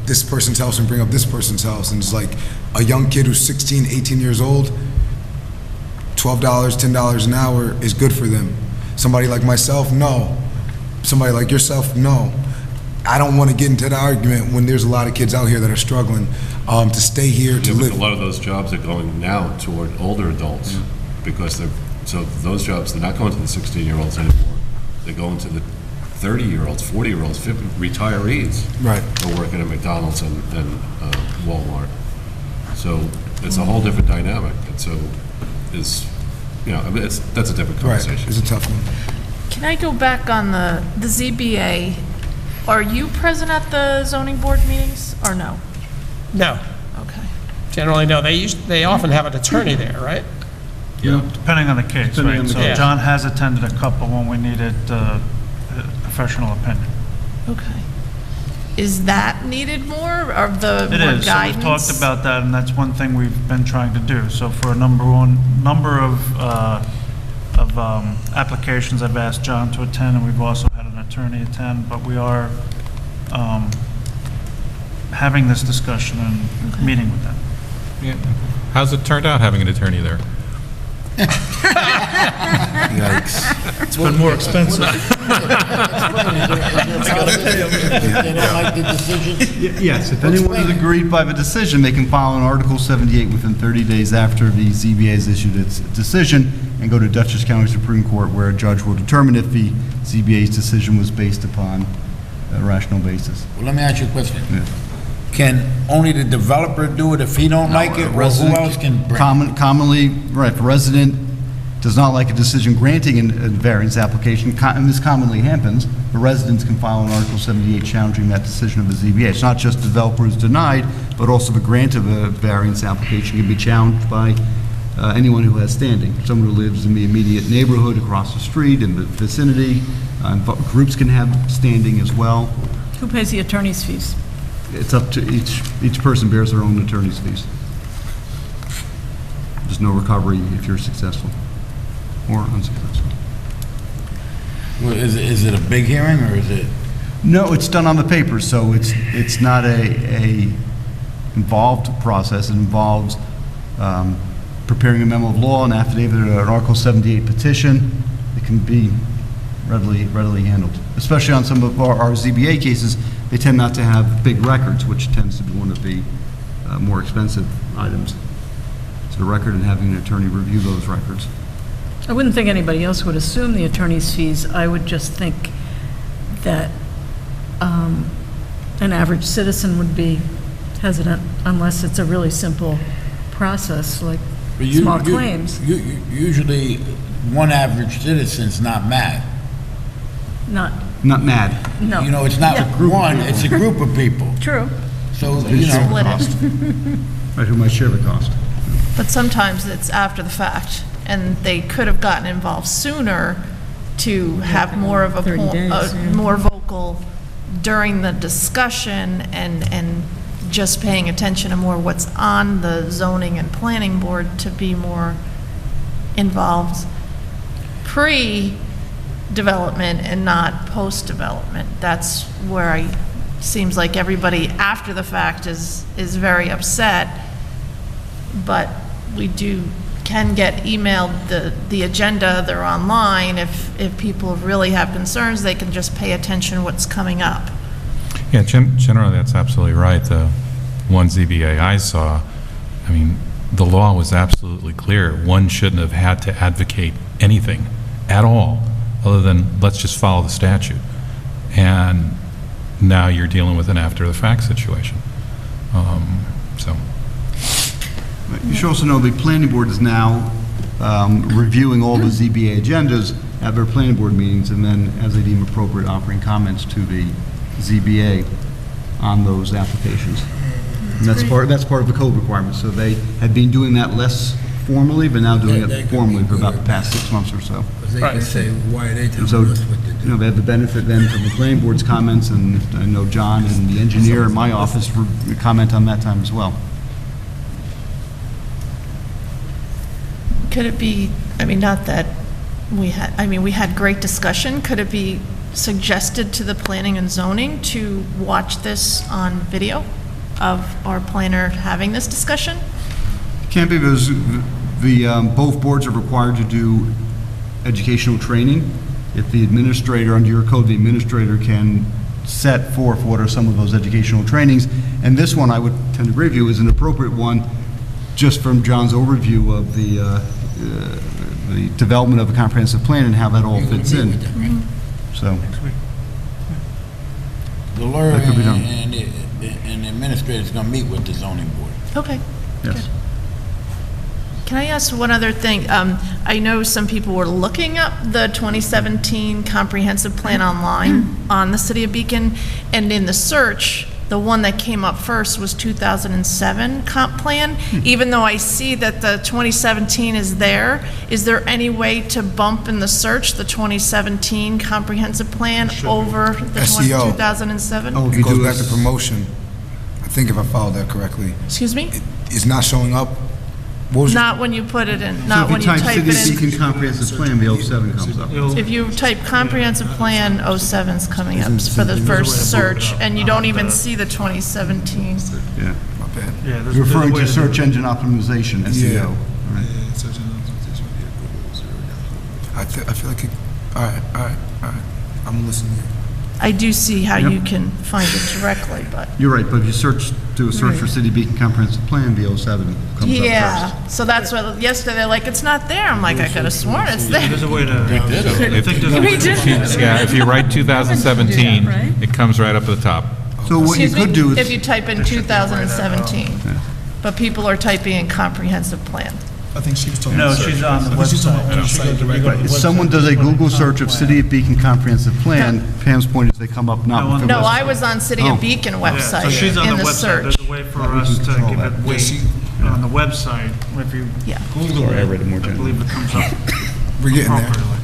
this person's house, and bring up this person's house, and it's like a young kid who's 16, 18 years old, $12, $10 an hour is good for them. Somebody like myself, no. Somebody like yourself, no. I don't want to get into the argument when there's a lot of kids out here that are struggling to stay here, to Yeah, but live. a lot of those jobs are going now toward older adults because so those jobs, they're not going to the 16-year-olds anymore. They're going to the 30-year-olds, 40-year-olds, retirees Right. are working at McDonald's and Walmart. So it's a whole different dynamic. And so I mean, that's a different Right, conversation. it's a tough one. Can I go back on the ZBA? Are you present at the zoning board meetings, or no? No, Okay. generally, no. They often have an attorney there, right? Depending on the case, Depending on right? the So case. John has attended a couple when we needed professional opinion. Okay. Is that needed more, or the It more is, so we've guidance? talked about that, and that's one thing we've been trying to do. So for a number of applications, I've asked John to attend, and we've also had an attorney attend, but we are having this discussion and meeting with them. Yeah. How's it turned out having an attorney there? Yikes. It's been more expensive. They don't like the decision? Yes, if anyone is aggrieved by the decision, they can file an Article 78 within 30 days after the ZBA has issued its decision and go to Dutchess County Supreme Court, where a judge will determine if the ZBA's decision was based upon a rational basis. Well, let me ask you a question. Yeah. Can only the developer do it if he don't like it, or who else can bring? Commonly, right, if a resident does not like a decision granting a variance application, and this commonly happens, the residents can file an Article 78 challenging that decision of the ZBA. It's not just the developer is denied, but also the grant of a variance application can be challenged by anyone who has standing. Someone who lives in the immediate neighborhood, across the street, in the vicinity. Groups can have standing as well. Who pays the attorney's fees? It's up to each person bears their own attorney's fees. There's no recovery if you're successful or unsuccessful. Well, is it a big hearing, or is it? No, it's done on the paper, so it's not a involved process. It involves preparing a memo of law, an affidavit, or an Article 78 petition. It can be readily handled, especially on some of our ZBA cases. They tend not to have big records, which tends to be one of the more expensive items. So the record and having an attorney review those records. I wouldn't think anybody else would assume the attorney's fees. I would just think that an average citizen would be hesitant unless it's a really simple process, like small claims. Usually, one average citizen's not mad. Not mad. No. You know, it's not Yeah. one, it's a group of people. True. So, They you share the know, Split it. cost. Right, who might share the cost. But sometimes it's after the fact, and they could have gotten involved sooner to have more of 30 days, yeah. more vocal during the discussion and just paying attention to more what's on the zoning and planning board to be more involved pre-development and not post-development. That's where seems like everybody after the fact is very upset, but we can get emailed the agenda, they're online. If people really have concerns, they can just pay attention what's coming up. Yeah, generally, that's absolutely right. The one ZBA I saw, I mean, the law was absolutely clear. One shouldn't have had to advocate anything at all, other than let's just follow the statute. And now you're dealing with an after-the-fact situation. So, You should also know the planning board is now reviewing all the ZBA agendas at their planning board meetings, and then, as they deem appropriate, offering comments to the ZBA on those applications. And that's part of the code requirement. So they had been doing that less formally, but now doing They it could formally be for about good. the past 6 months or so. they can say, why are they And telling so, us what to do? they have the benefit then from the planning board's comments, and I know John and the engineer in my office comment on that time as well. Could it be, I mean, not that we had great discussion. Could it be suggested to the planning and zoning to watch this on video of our planner having this discussion? Can't be, because both boards are required to do educational training. If the administrator, under your code, the administrator can set forth what are some of those educational trainings. And this one, I would tend to agree with you, is an appropriate one, just from John's overview of the development of a comprehensive plan and how that all fits in. So, The lawyer That could be done. and the administrator's gonna meet with the zoning board. Okay. Yes. Can I ask one other thing? I know some people were looking up the 2017 comprehensive plan online on the City of Beacon, and in the search, the one that came up first was 2007 comp plan. Even though I see that the 2017 is there any way to bump in the search the 2017 comprehensive plan over the SEO. 2007? Oh, It goes back to promotion. I think if I followed that correctly. Excuse me? It's not showing up. What was your- Not when you put it in, So not if when you you type type City it of in. Beacon Comprehensive Plan, the 07 comes up. If you type comprehensive plan, 07's coming up for the first search, and you don't even see the 2017. Yeah. My bad. Yeah, You're referring to search engine optimization, Yeah. SEO. right? I feel like it, all right. I'm listening. I do see how Yep. you can find it directly, but, You're right, but if you do a search for City of Beacon Comprehensive Plan, the 07 comes up yeah. first. So that's what, yesterday, they're like, it's not there. I'm like, I could have sworn it's there. There's a way to. I think there's a way Yeah, if you write 2017, right? it comes right up at the top. So what you Excuse me? could do If you is, type in 2017, but people are typing in comprehensive plan. I think she was talking. No, about she's on the I think she's talking about website. website. if someone does a Google search of City of Beacon Comprehensive Plan, Pam's point is they come up not with the No, website. I was on City Oh. of Beacon So website she's on in the the website. search. There's a way for Yeah, we us can to control give that. it weight on the website. If you Yeah. Google Sorry, I read it, it more I generally. believe it comes up We're getting there. appropriately.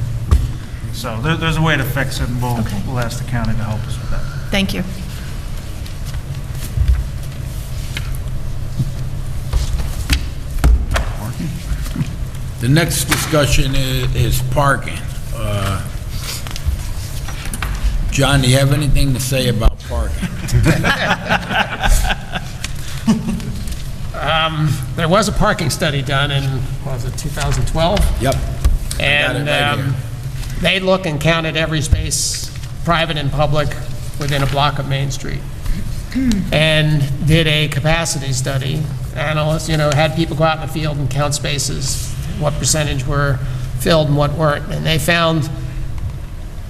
So there's a way to fix it, and Okay. we'll ask the county to help us with that. Thank you. The next discussion is parking. John, do you have anything to say about parking? There was a parking study done in, what was it, 2012? Yep. And right here. they looked and counted every space, private and public, within a block of Main Street. And did a capacity study. Analysts, had people go out in the field and count spaces, what percentage were filled and what weren't. And they found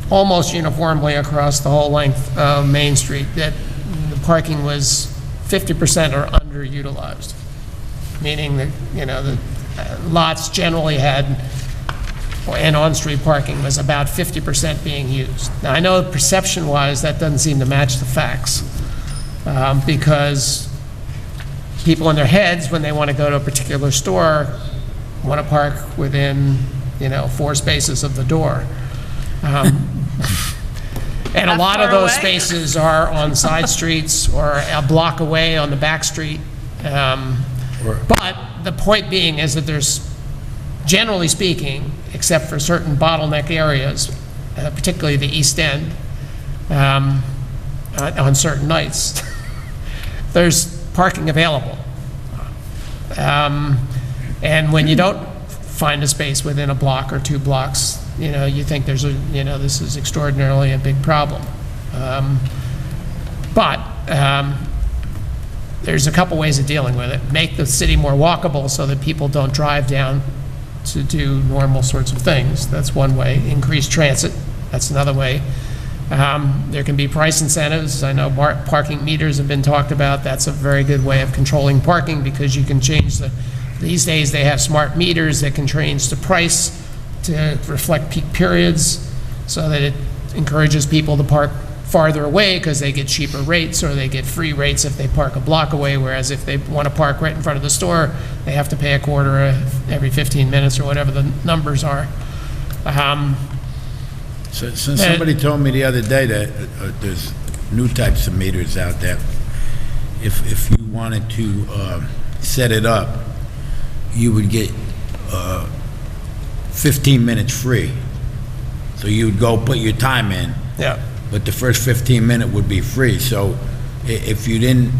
almost uniformly across the whole length of Main Street that the parking was 50% or underutilized. Meaning that, the lots generally had, and on-street parking was about 50% being used. Now, I know perception-wise, that doesn't seem to match the facts, because people in their heads, when they want to go to a particular store, want to park within, 4 spaces of the door. And a Not lot of far those away. spaces are on side streets or a block away on the back street. But the point being is that there's, generally speaking, except for certain bottleneck areas, particularly the East End, on certain nights, there's parking available. And when you don't find a space within a block or 2 blocks, you think this is extraordinarily a big problem. But there's a couple ways of dealing with it. Make the city more walkable so that people don't drive down to do normal sorts of things. That's one way. Increase transit. That's another way. There can be price incentives. I know parking meters have been talked about. That's a very good way of controlling parking because you can change these days they have smart meters that can change the price to reflect peak periods so that it encourages people to park farther away because they get cheaper rates or they get free rates if they park a block away, whereas if they want to park right in front of the store, they have to pay a quarter every 15 minutes or whatever the numbers are. So somebody told me the other day that there's new types of meters out there. If you wanted to set it up, you would get 15 minutes free. So you would go put your time in. Yeah. But the first 15 minute would be free. So if you didn't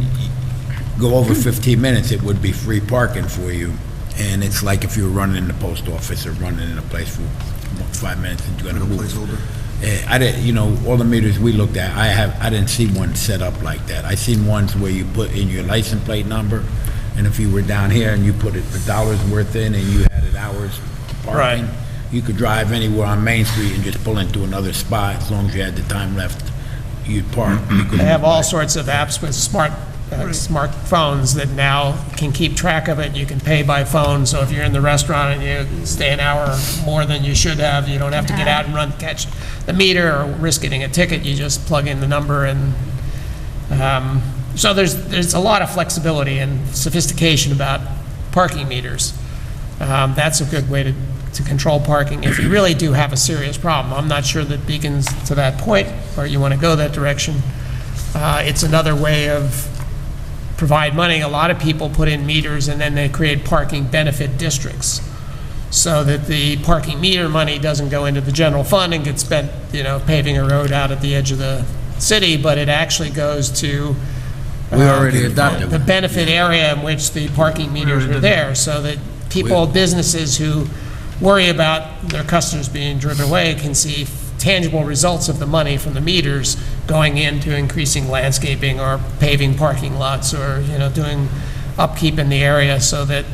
go over 15 minutes, it would be free parking for you. And it's like if you were running in the post office or running in a place for 5 minutes and you're gonna move. I didn't, all the meters we looked at, I didn't see one set up like that. I seen ones where you put in your license plate number, and if you were down here and you put it the dollar's worth in and you had it hours parking, you could drive anywhere on Main Street and just pull into another spot as long as you had the time left you'd park. They have all sorts of apps with smartphones that now can keep track of it. You can pay by phone, so if you're in the restaurant and you stay an hour more than you should have, you don't have to get out and run to catch the meter or risk getting a ticket. You just plug in the number, and so there's a lot of flexibility and sophistication about parking meters. That's a good way to control parking if you really do have a serious problem. I'm not sure that Beacon's to that point, or you want to go that direction. It's another way of provide money. A lot of people put in meters and then they create parking benefit districts so that the parking meter money doesn't go into the general fund and get spent, paving a road out at the edge of the city, but it actually goes to We already adopted the one. benefit area in which the parking meters are there, so that people, businesses who worry about their customers being driven away can see tangible results of the money from the meters going into increasing landscaping or paving parking lots or, doing upkeep in the area, so that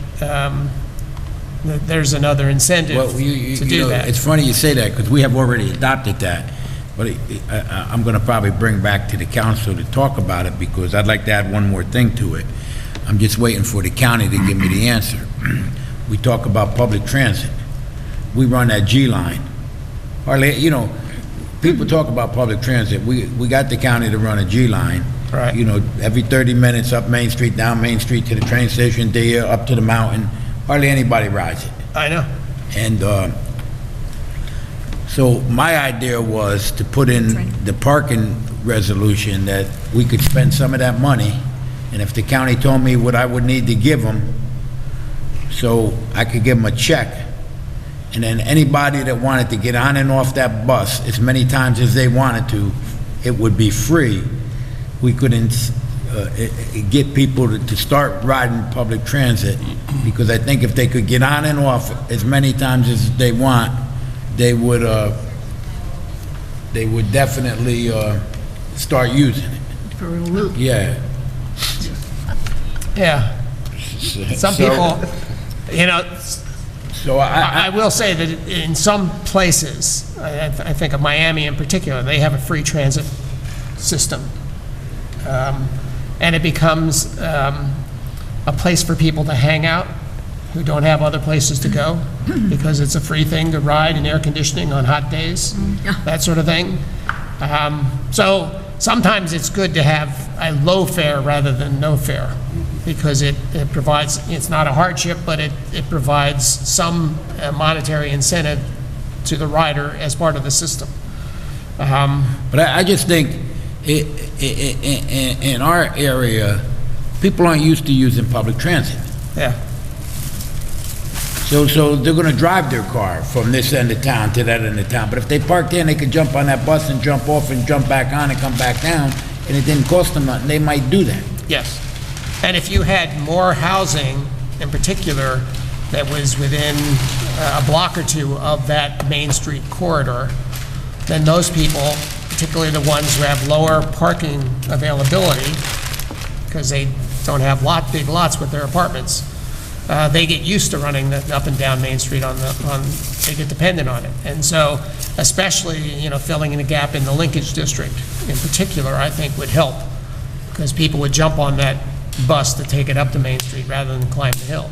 that there's another incentive Well, to do that. It's funny you say that, because we have already adopted that, but I'm going to probably bring back to the council to talk about it, because I'd like to add one more thing to it. I'm just waiting for the county to give me the answer. We talk about public transit. We run that G line. Hardly, people talk about public transit. We got the county to run a G line. Right. Every 30 minutes up Main Street, down Main Street to the train station, there, up to the mountain. Hardly anybody rides it. I know. And so my idea was to put in the parking resolution that we could spend some of that money, and if the county told me what I would need to give them, so I could give them a check, and then anybody that wanted to get on and off that bus as many times as they wanted to, it would be free. We could get people to start riding public transit, because I think if they could get on and off as many times as they want, they would definitely start using it. For a loop. Yeah. Yeah. Some people, So I will say that in some places, I think of Miami in particular, they have a free transit system. And it becomes a place for people to hang out who don't have other places to go, because it's a free thing to ride in air conditioning on hot days, that sort of thing. So sometimes it's good to have a low fare rather than no fare, because it provides, it's not a hardship, but it provides some monetary incentive to the rider as part of the system. But I just think in our area, people aren't used to using public transit. Yeah. So they're going to drive their car from this end of town to that end of town. But if they park there and they could jump on that bus and jump off and jump back on and come back down, and it didn't cost them nothing, they might do that. Yes. And if you had more housing, in particular, that was within a block or two of that Main Street corridor, then those people, particularly the ones who have lower parking availability, because they don't have big lots with their apartments, they get used to running up and down Main Street they get dependent on it. And so, especially, filling in a gap in the linkage district in particular, I think would help, because people would jump on that bus to take it up to Main Street rather than climb the hill.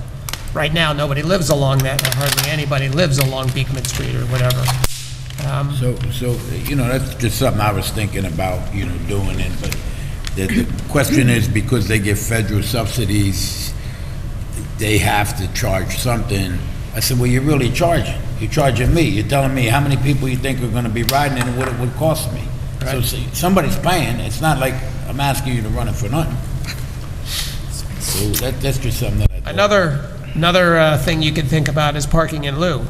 Right now, nobody lives along that, or hardly anybody lives along Beekman Street or whatever. So that's just something I was thinking about, doing it. But the question is, because they get federal subsidies, they have to charge something. I said, well, you're really charging. You're charging me. You're telling me how many people you think are going to be riding it and what it would cost me. Right. So see, somebody's paying. It's not like I'm asking you to run it for nothing. So that's just something that I thought. Another thing you could think about is parking in lieu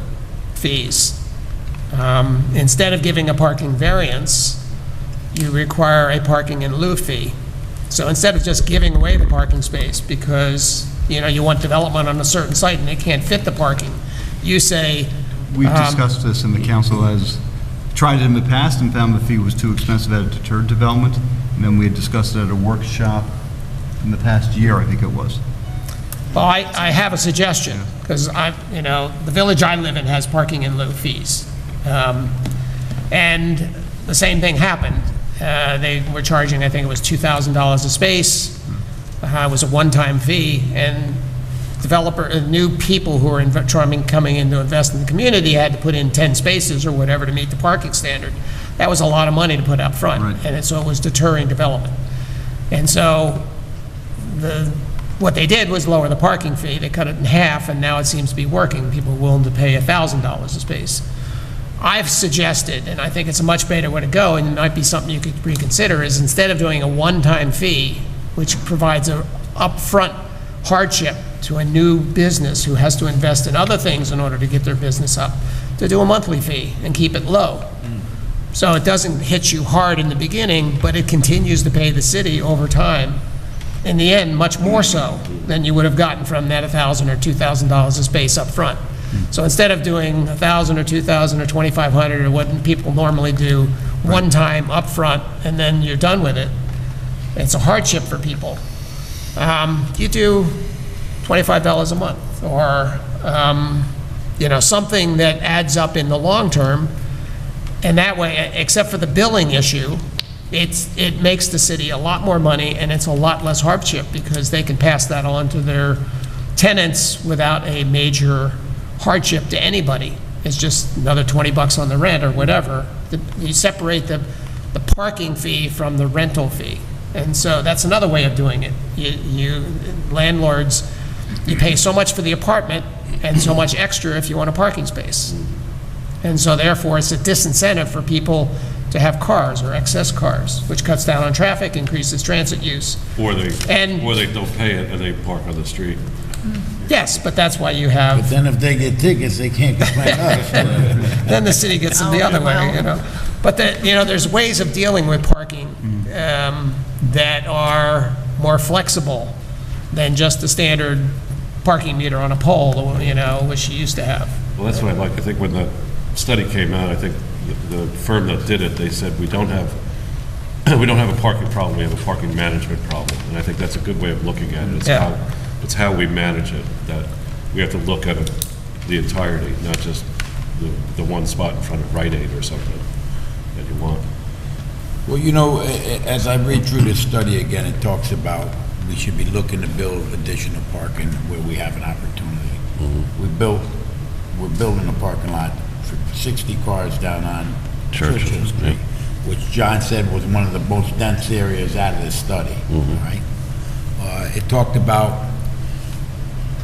fees. Instead of giving a parking variance, you require a parking in lieu fee. So instead of just giving away the parking space because, you want development on a certain site and they can't fit the parking, you say... We've discussed this, and the council has tried it in the past and found the fee was too expensive at a deterred development. And then we had discussed it at a workshop in the past year, I think it was. Well, I have a suggestion, because the village I live in has parking in lieu fees. And the same thing happened. They were charging, I think it was $2,000 a space. It was a one-time fee, and new people who were coming in to invest in the community had to put in 10 spaces or whatever to meet the parking standard. That was a lot of money to put up front, Right. and so it was deterring development. And so what they did was lower the parking fee. They cut it in half, and now it seems to be working. People are willing to pay $1,000 a space. I've suggested, and I think it's a much better way to go, and it might be something you could reconsider, is instead of doing a one-time fee, which provides a upfront hardship to a new business who has to invest in other things in order to get their business up, to do a monthly fee and keep it low. So it doesn't hit you hard in the beginning, but it continues to pay the city over time. In the end, much more so than you would have gotten from that $1,000 or $2,000 a space up front. So instead of doing $1,000 or $2,000 or $2,500 or what people normally do, one time up front, and then you're done with it, it's a hardship for people. You do $25 a month, or something that adds up in the long term, and that way, except for the billing issue, it makes the city a lot more money, and it's a lot less hardship because they can pass that on to their tenants without a major hardship to anybody. It's just another $20 on the rent or whatever. You separate the parking fee from the rental fee. And so that's another way of doing it. Landlords, you pay so much for the apartment and so much extra if you want a parking space. And so therefore, it's a disincentive for people to have cars or excess cars, which cuts down on traffic, increases transit use. Or they don't pay it and they park on the street. Yes, but that's why you have, But then if they get tickets, they can't complain us. then the city gets them the other way, But there's ways of dealing with parking that are more flexible than just the standard parking meter on a pole, which you used to have. Well, that's what I like. I think when the study came out, I think the firm that did it, they said, we don't have a parking problem, we have a parking management problem. And I think that's a good way of looking at it. It's how we manage it, that we have to look at it, the entirety, not just the one spot in front of Rite Aid or something that you want. Well, as I read through this study again, it talks about we should be looking to build additional parking where we have an opportunity. We're building a parking lot for 60 cars down on Churchill Street, which John said was one of the most dense areas out of this study, right? It talked about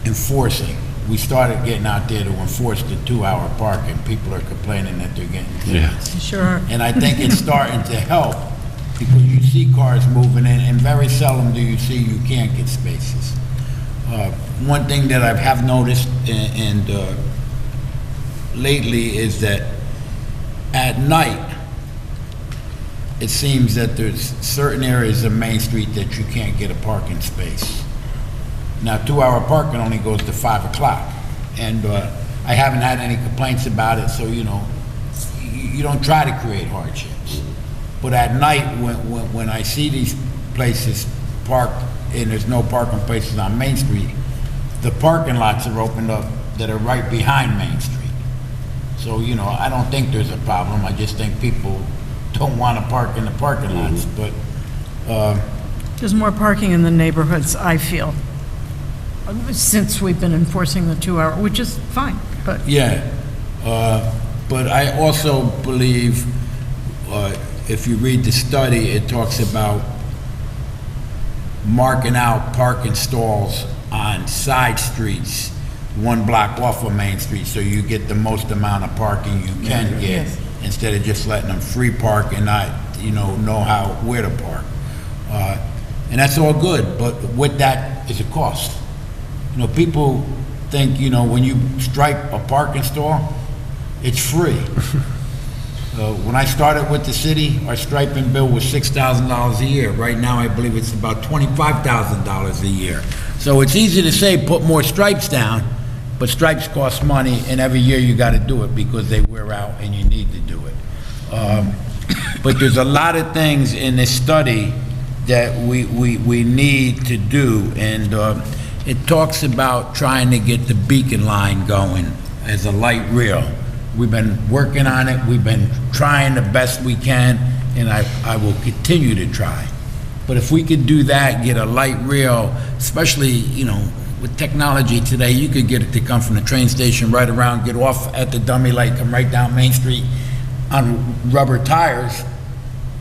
enforcing. We started getting out there to enforce the 2-hour parking. People are complaining that they're getting tickets. Sure. And I think it's starting to help because you see cars moving in, and very seldom do you see you can't get spaces. One thing that I have noticed and lately is that at night, it seems that there's certain areas of Main Street that you can't get a parking space. Now, 2-hour parking only goes to 5 o'clock, and I haven't had any complaints about it, so, you don't try to create hardships. But at night, when I see these places parked and there's no parking places on Main Street, the parking lots are opened up that are right behind Main Street. So, I don't think there's a problem. I just think people don't want to park in the parking lots, but... There's more parking in the neighborhoods, I feel, since we've been enforcing the 2-hour, which is fine, but... Yeah, but I also believe, if you read the study, it talks about marking out parking stalls on side streets, 1 block off of Main Street, so you get the most amount of parking you can get, instead of just letting them free park and not, know where to park. And that's all good, but with that is a cost. People think, when you stripe a parking stall, it's free. When I started with the city, our striping bill was $6,000 a year. Right now, I believe it's about $25,000 a year. So it's easy to say, put more stripes down, but stripes cost money, and every year you got to do it because they wear out and you need to do it. But there's a lot of things in this study that we need to do, and it talks about trying to get the Beacon line going as a light rail. We've been working on it. We've been trying the best we can. and I will continue to try. But if we could do that, get a light rail, especially, you know, with technology today, you could get it to come from the train station right around, get off at the dummy light, come right down Main Street on rubber tires,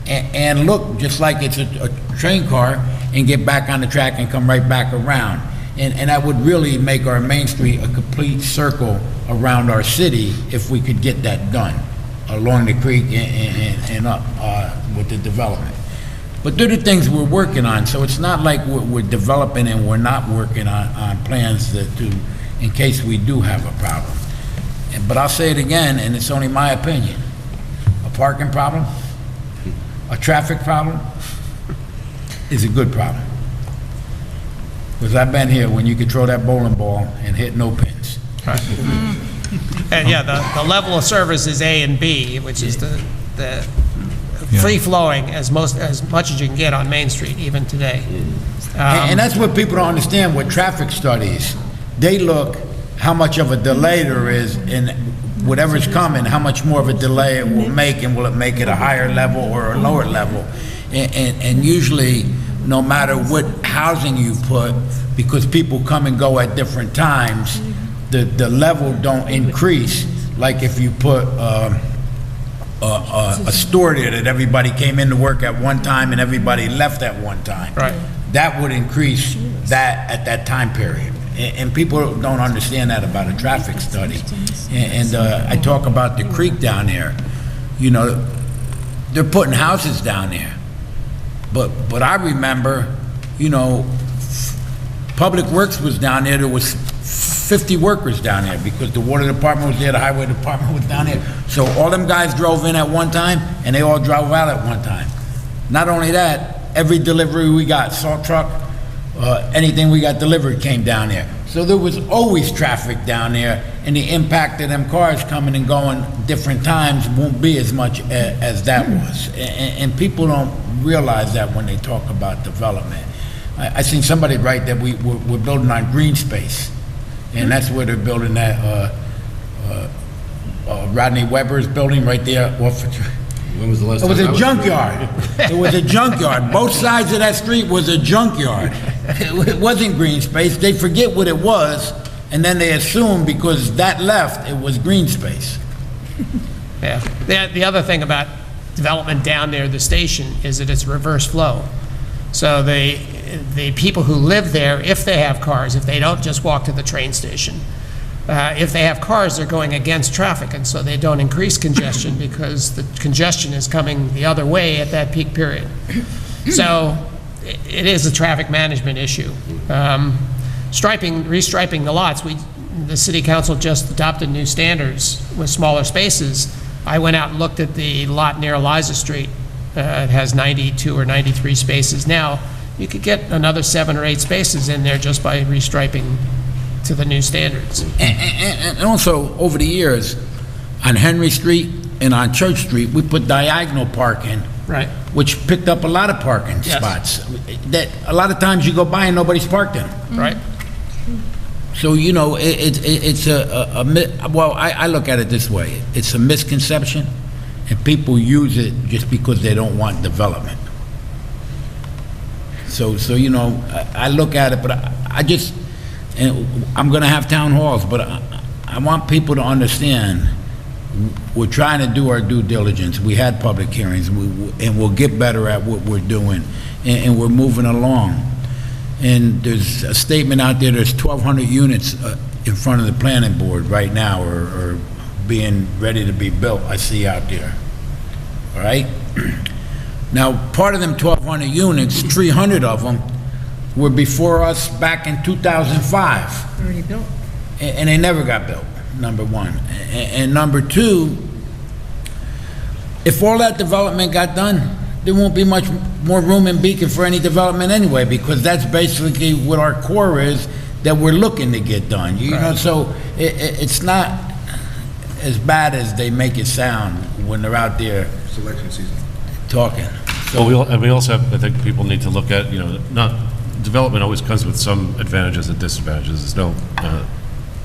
and look just like it's a train car, and get back on the track and come right back around. And that would really make our Main Street a complete circle around our city if we could get that done along the creek and up with the development. But they're the things we're working on, so it's not like we're developing and we're not working on plans in case we do have a problem. But I'll say it again, and it's only my opinion, a parking problem, a traffic problem is a good problem. Because I've been here when you could throw that bowling ball and hit no pins. And yeah, the level of service is A and B, which is the free-flowing as much as you can get on Main Street, even today. And that's what people don't understand with traffic studies. They look how much of a delay there is in whatever's coming, how much more of a delay it will make, and will it make it a higher level or a lower level. And usually, no matter what housing you put, because people come and go at different times, the level don't increase. Like if you put a store there that everybody came into work at one time and everybody left at one time. Right. That would increase that at that time period. And people don't understand that about a traffic study. And I talk about the creek down there. You know, they're putting houses down there. But I remember, you know, Public Works was down there. There was 50 workers down there because the water department was there, the highway department was down there. So all them guys drove in at one time, and they all drove out at one time. Not only that, every delivery we got, salt truck, anything we got delivered came down there. So there was always traffic down there, and the impact of them cars coming and going different times won't be as much as that was. And people don't realize that when they talk about development. I seen somebody write that we're building on green space, and that's where they're building that Rodney Weber's building right there off of. When was the last It was time I a junkyard. It was a junkyard. Both sides of that street was a junkyard. It wasn't green space. They forget what it was, and then they assume because that left, it was green space. Yeah. The other thing about development down near the station is that it's reverse flow. So the people who live there, if they have cars, if they don't just walk to the train station, if they have cars, they're going against traffic, and so they don't increase congestion because the congestion is coming the other way at that peak period. So it is a traffic management issue. Restriping the lots, the city council just adopted new standards with smaller spaces. I went out and looked at the lot near Eliza Street. It has 92 or 93 spaces now. You could get another 7 or 8 spaces in there just by restriping to the new standards. And also, over the years, on Henry Street and on Church Street, we put diagonal parking, Right. which picked up a lot of parking Yes. spots. That a lot of times you go by and nobody's parked in them. Right. So, you know, it's I look at it this way. It's a misconception, and people use it just because they don't want development. So you know, I look at it, but and I'm going to have town halls, but I want people to understand we're trying to do our due diligence. We had public hearings, and we'll get better at what we're doing, and we're moving along. And there's a statement out there, there's 1,200 units in front of the planning board right now, or being ready to be built, I see out there. All right? Now, part of them 1,200 units, 300 of them, were before us back in 2005. Already built. And they never got built, number one. And number two, if all that development got done, there won't be much more room in Beacon for any development anyway, because that's basically what our core is that we're looking to get done. You know, so it's not as bad as they make it sound when they're out there Selection season. talking. Well, we also have, I think people need to look at, you know, development always comes with some advantages and disadvantages. There's no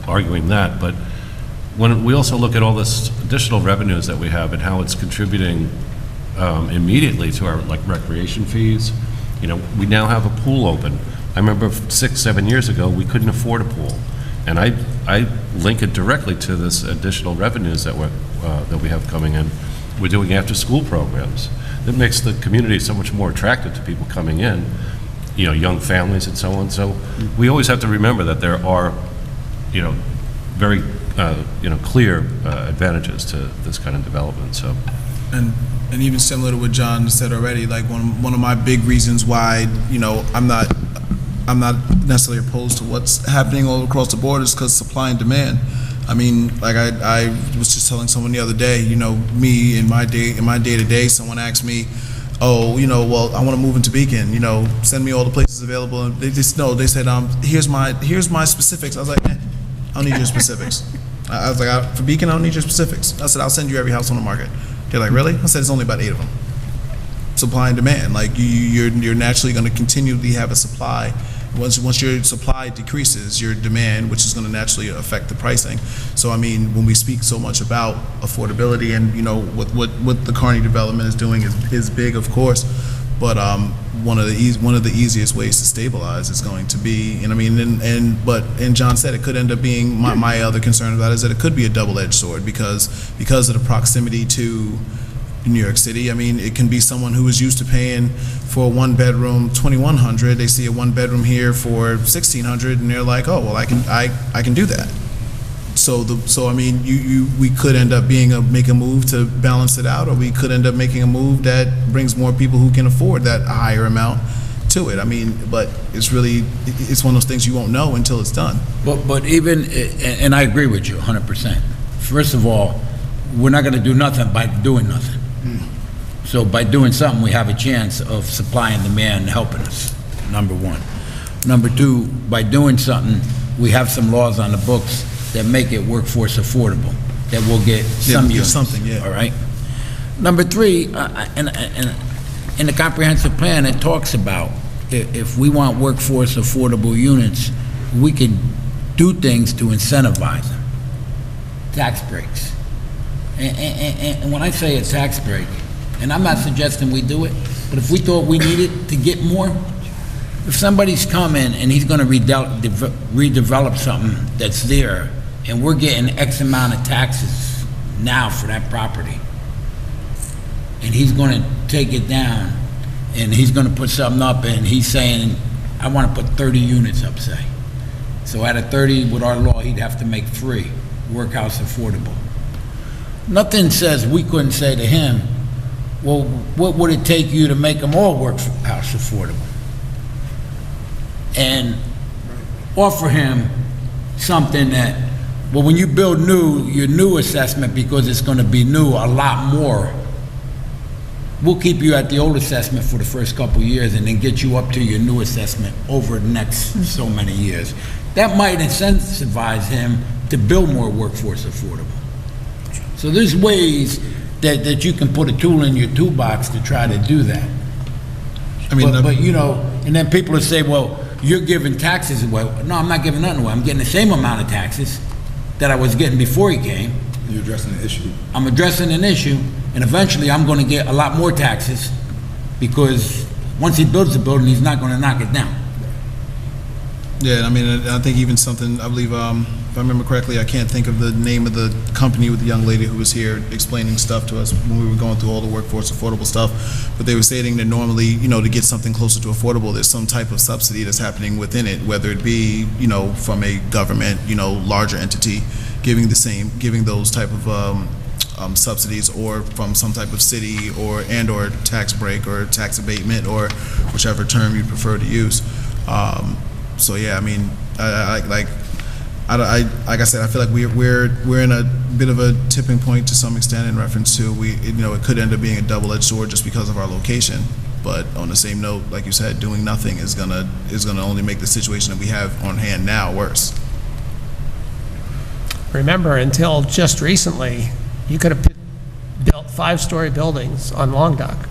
arguing that, but when we also look at all this additional revenues that we have and how it's contributing immediately to our, like, recreation fees. You know, we now have a pool open. I remember 6, 7 years ago, we couldn't afford a pool. And I link it directly to this additional revenues that we have coming in. We're doing after-school programs. That makes the community so much more attractive to people coming in, you know, young families and so on. So we always have to remember that there are, you know, very, you know, clear advantages to this kind of development, so. And even similar to what John said already, like one of my big reasons why, you know, I'm not necessarily opposed to what's happening all across the board is because supply and demand. I mean, like I was just telling someone the other day, you know, me in my day-to-day, someone asked me, oh, you know, well, I want to move into Beacon, you know, send me all the places available. And they said, here's my specifics. I was like, I don't need your specifics. I was like, for Beacon, I don't need your specifics. I said, I'll send you every house on the market. They're like, really? I said, it's only about 8 of them. Supply and demand. Like you're naturally going to continually have a supply. Once your supply decreases, your demand, which is going to naturally affect the pricing. So I mean, when we speak so much about affordability, and you know what the Kearney development is doing is big, of course. But one of the easiest ways to stabilize is going to be, and I mean, and John said it could end up being my other concern about it is that it could be a double-edged sword because of the proximity to New York City. I mean, it can be someone who is used to paying for a one-bedroom $2,100. They see a one-bedroom here for $1,600, and they're like, oh, well, I can do that. So I mean, we could end up make a move to balance it out, or we could end up making a move that brings more people who can afford that higher amount to it. I mean, but it's one of those things you won't know until it's done. But even, and I agree with you 100%. First of all, we're not going to do nothing by doing nothing. So by doing something, we have a chance of supply and demand helping us, number one. Number two, by doing something, we have some laws on the books that make it workforce affordable, that will get some units. Something, yeah. All right? Number three, in the comprehensive plan, it talks about if we want workforce affordable units, we can do things to incentivize them. Tax breaks. And when I say a tax break, and I'm not suggesting we do it, but if we thought we needed to get more, if somebody's coming and he's going to redevelop something that's there, and we're getting X amount of taxes now for that property, and he's going to take it down, and he's going to put something up, and he's saying, I want to put 30 units up, say. So out of 30, with our law, he'd have to make 3 workhouse affordable. Nothing says we couldn't say to him, well, what would it take you to make them all workhouse affordable? And offer him something that, well, when you build new, your new assessment, because it's going to be new, a lot more, we'll keep you at the old assessment for the first couple of years and then get you up to your new assessment over the next so many years. That might incentivize him to build more workforce affordable. So there's ways that you can put a tool in your toolbox to try to do that. I mean, but you know, and then people will say, well, you're giving taxes away. No, I'm not giving nothing away. I'm getting the same amount of taxes that I was getting before he came. You're addressing the issue. I'm addressing an issue, and eventually I'm going to get a lot more taxes because once he builds the building, he's not going to knock it down. Yeah, I mean, I think even something, I believe, if I remember correctly, I can't think of the name of the company with the young lady who was here explaining stuff to us when we were going through all the workforce affordable stuff, but they were stating that normally, you know, to get something closer to affordable, there's some type of subsidy that's happening within it, whether it be, you know, from a government, you know, larger entity giving those type of subsidies, or from some type of city or tax break or tax abatement, or whichever term you prefer to use. So yeah, I mean, like I said, I feel like we're in a bit of a tipping point to some extent in reference to it could end up being a double-edged sword just because of our location. But on the same note, like you said, doing nothing is gonna only make the situation that we have on hand now worse. Remember, until just recently, you could have built 5-story buildings on Long Dock.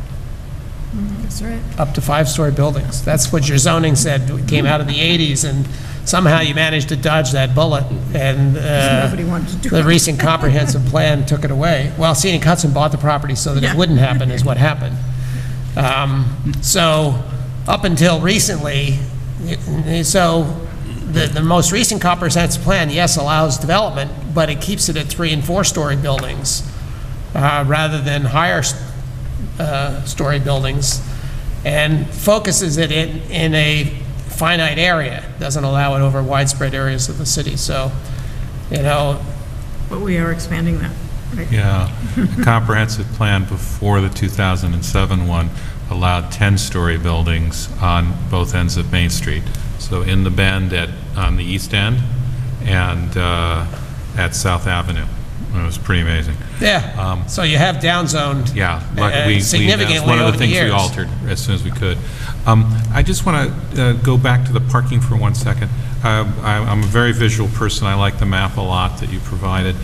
That's right. Up to 5-story buildings. That's what your zoning said. It came out of the 80s, and somehow you managed to dodge that bullet, and Nobody wanted to do the it. recent comprehensive plan took it away. Well, Scenic Hudson bought the property so that Yeah. it wouldn't happen, is what happened. So, up until recently, the most recent comprehensive plan, yes, allows development, but it keeps it at 3- and 4-story buildings, rather than higher story buildings, and focuses it in a finite area, doesn't allow it over widespread areas of the city. So, But we are expanding that, right? Yeah, the comprehensive plan before the 2007 one allowed 10-story buildings on both ends of Main Street. So in the bend on the east end and at South Avenue. It was pretty amazing. yeah, so you have downzoned Yeah, that's significantly one of over the the things we years. altered as soon as we could. I just want to go back to the parking for 1 second. I'm a very visual person. I like the map a lot that you provided.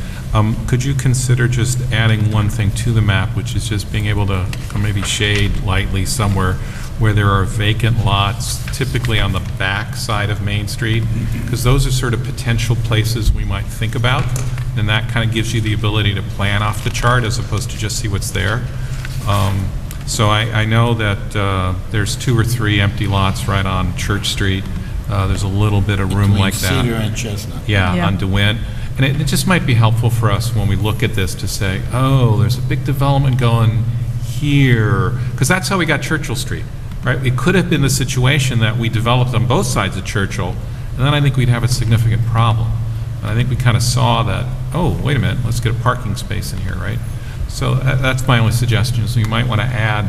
Could you consider just adding one thing to the map, which is just being able to maybe shade lightly somewhere where there are vacant lots, typically on the back side of Main Street? Because those are sort of potential places we might think about, and that kind of gives you the ability to plan off the chart as opposed to just see what's there. So I know that there's 2 or 3 empty lots right on Church Street. There's a little bit of room like that. Cedar and Chestnut. Yeah, on DeWitt. And it just might be helpful for us when we look at this to say, oh, there's a big development going here, because that's how we got Churchill Street, right? It could have been the situation that we developed on both sides of Churchill, and then I think we'd have a significant problem. And I think we kind of saw that, oh, wait a minute, let's get a parking space in here, right? So that's my only suggestion. So you might want to add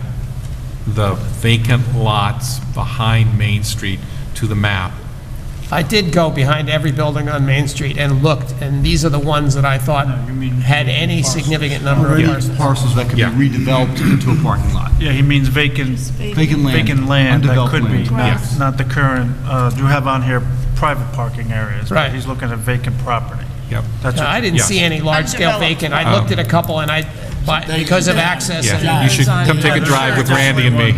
the vacant lots behind Main Street to the map. I did go behind every building on Main Street and looked, and these are the ones that I thought had any significant number of Already parcels. parcels that could be Yeah. redeveloped into a parking lot. Yeah, he means vacant Vacant land. land that undeveloped could be, land. not the current, you have on here private parking areas. but Right. He's looking at vacant property. Yep. That's No, what- I didn't Yeah. see any large-scale Undeveloped. vacant. I looked at a couple, and because of access. and- Yeah, you should come take a drive with Randy and me.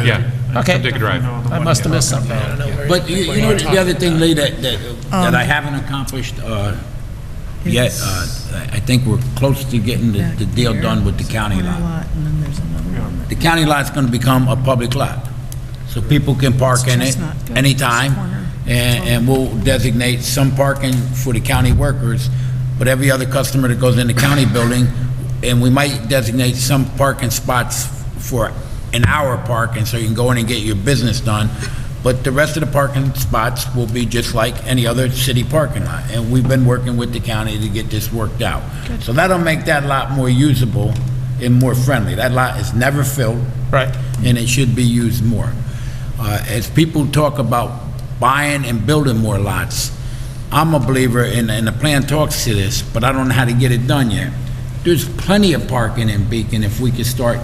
Yeah, Okay. come take a drive. I must have missed something. I don't know where But you know, the other thing, Lee, that I haven't accomplished yet, I think we're close to getting the deal done with the county lot. The county lot's gonna become a public lot, so people can park in it anytime, and we'll designate some parking for the county workers, but every other customer that goes in the county building, and we might designate some parking spots for an hour parking, so you can go in and get your business done, but the rest of the parking spots will be just like any other city parking lot, and we've been working with the county to get this worked out. So that'll make that lot more usable and more friendly. That lot is never filled, Right. and it should be used more. As people talk about buying and building more lots, I'm a believer, and the plan talks to this, but I don't know how to get it done yet. There's plenty of parking in Beacon if we could start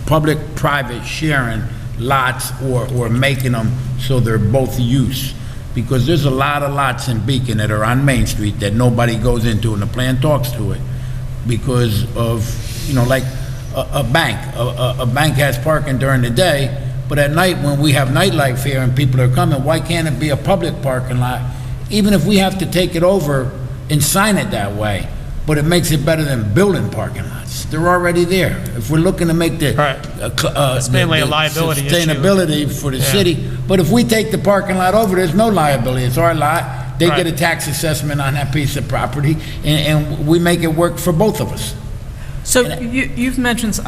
public-private sharing lots or making them so they're both use. Because there's a lot of lots in Beacon that are on Main Street that nobody goes into, and the plan talks to it because of, like a bank. A bank has parking during the day, but at night when we have nightlife here and people are coming, why can't it be a public parking lot? Even if we have to take it over and sign it that way, but it makes it better than building parking lots. They're already there. If we're looking to make the Right. It's mainly a liability issue. sustainability for the Yeah. city, but if we take the parking lot over, there's no liability. It's our lot. They get a Right. tax assessment on that piece of property, and we make it work for both of us. So you've mentioned,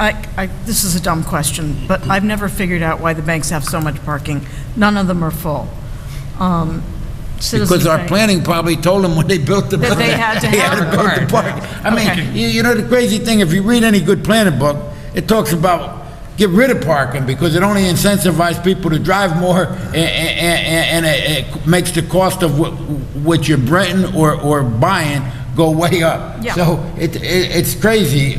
this is a dumb question, but I've never figured out why the banks have so much parking. None of them are full. Citizens Because our Bank- planning probably told them when they built the That building. they had to have it. build the park. I mean, Okay. you know, the crazy thing, if you read any good planning book, it talks about get rid of parking because it only incentivizes people to drive more, and it makes the cost of what you're renting or buying go way up. Yeah. So it's crazy.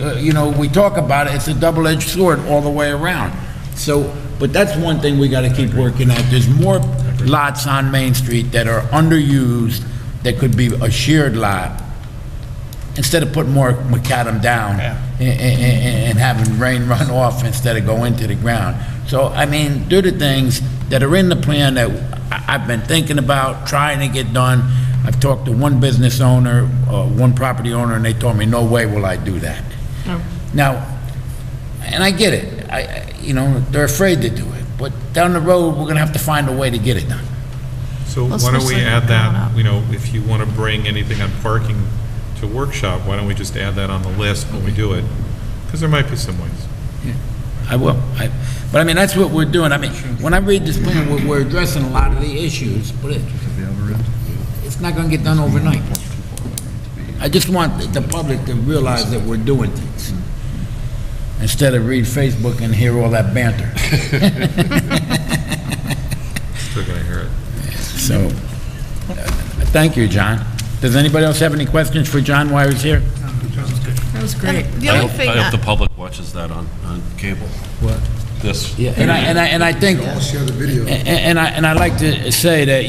We talk about it, it's a double-edged sword all the way around. So, but that's one thing we gotta keep working at. There's more lots on Main Street that are underused, that could be a shared lot, instead of putting more macadam down and having rain run off instead of go into the ground. So, I mean, they're the things that are in the plan that I've been thinking about, trying to get done. I've talked to one business owner, one property owner, and they told me, no way will I do that. Now, and I get it, they're afraid to do it, but down the road, we're gonna have to find a way to get it done. So Well, why don't we especially add growing that, up. if you want to bring anything on parking to workshop, why don't we just add that on the list when we do it? Because there might be some ways. I will, but I mean, that's what we're doing. I mean, when I read this plan, we're addressing a lot of the issues, but it's not gonna get done overnight. I just want the public to realize that we're doing things, instead of read Facebook and hear all that banter. Still gonna hear it. So, thank you, John. Does anybody else have any questions for John while he's here? That was great. The only thing, I hope the public watches that on cable. What? This. Yeah, and I think, I'll share the video. and I like to say that,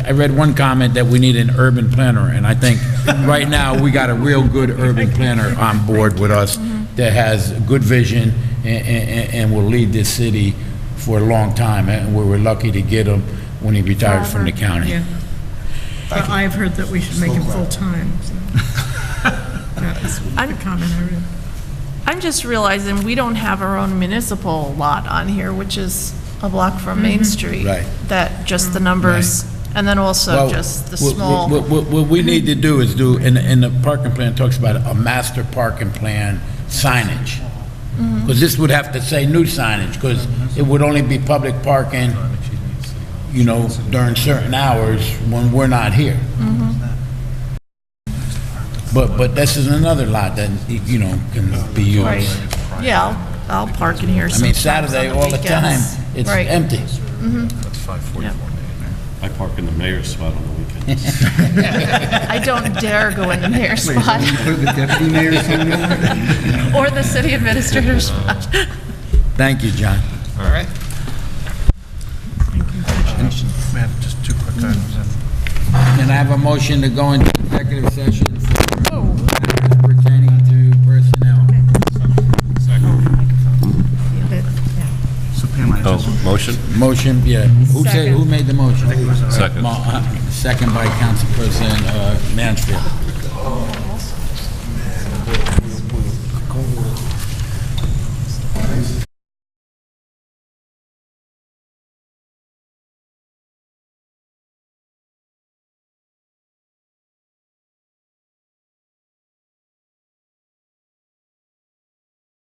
I read one comment that we need an urban planner, and I think right now, we got a real good urban planner on board with us that has good vision and will lead this city for a long time, and we're lucky to get him when he retired from the county. Yeah. But I've heard that we should make him full-time, so. That was the comment I read. I'm just realizing we don't have our own municipal lot on here, which is a block from Main Street. Right. That, just the numbers, and then also Well, just the what- small. What we need to do is in the parking plan, it talks about a master parking plan signage. Because this would have to say new signage, because it would only be public parking, during certain hours when we're not here. But this is another lot that, can be used. Right. Yeah, I'll park in here I mean, sometimes Saturday, on the all the time, weekends. it's Right. empty. That's 544 Yep. I park in the mayor's spot on the weekends. I don't dare go in the mayor's spot Put the deputy mayor somewhere? or the city administrator's spot. Thank you, John. All right. Man, just two quick items then. Can I have a motion to go into executive session for matters pertaining to personnel? So Pam, I just... Oh, motion? Motion, yeah. Who made the motion? Second. Second by Council President Mansfield.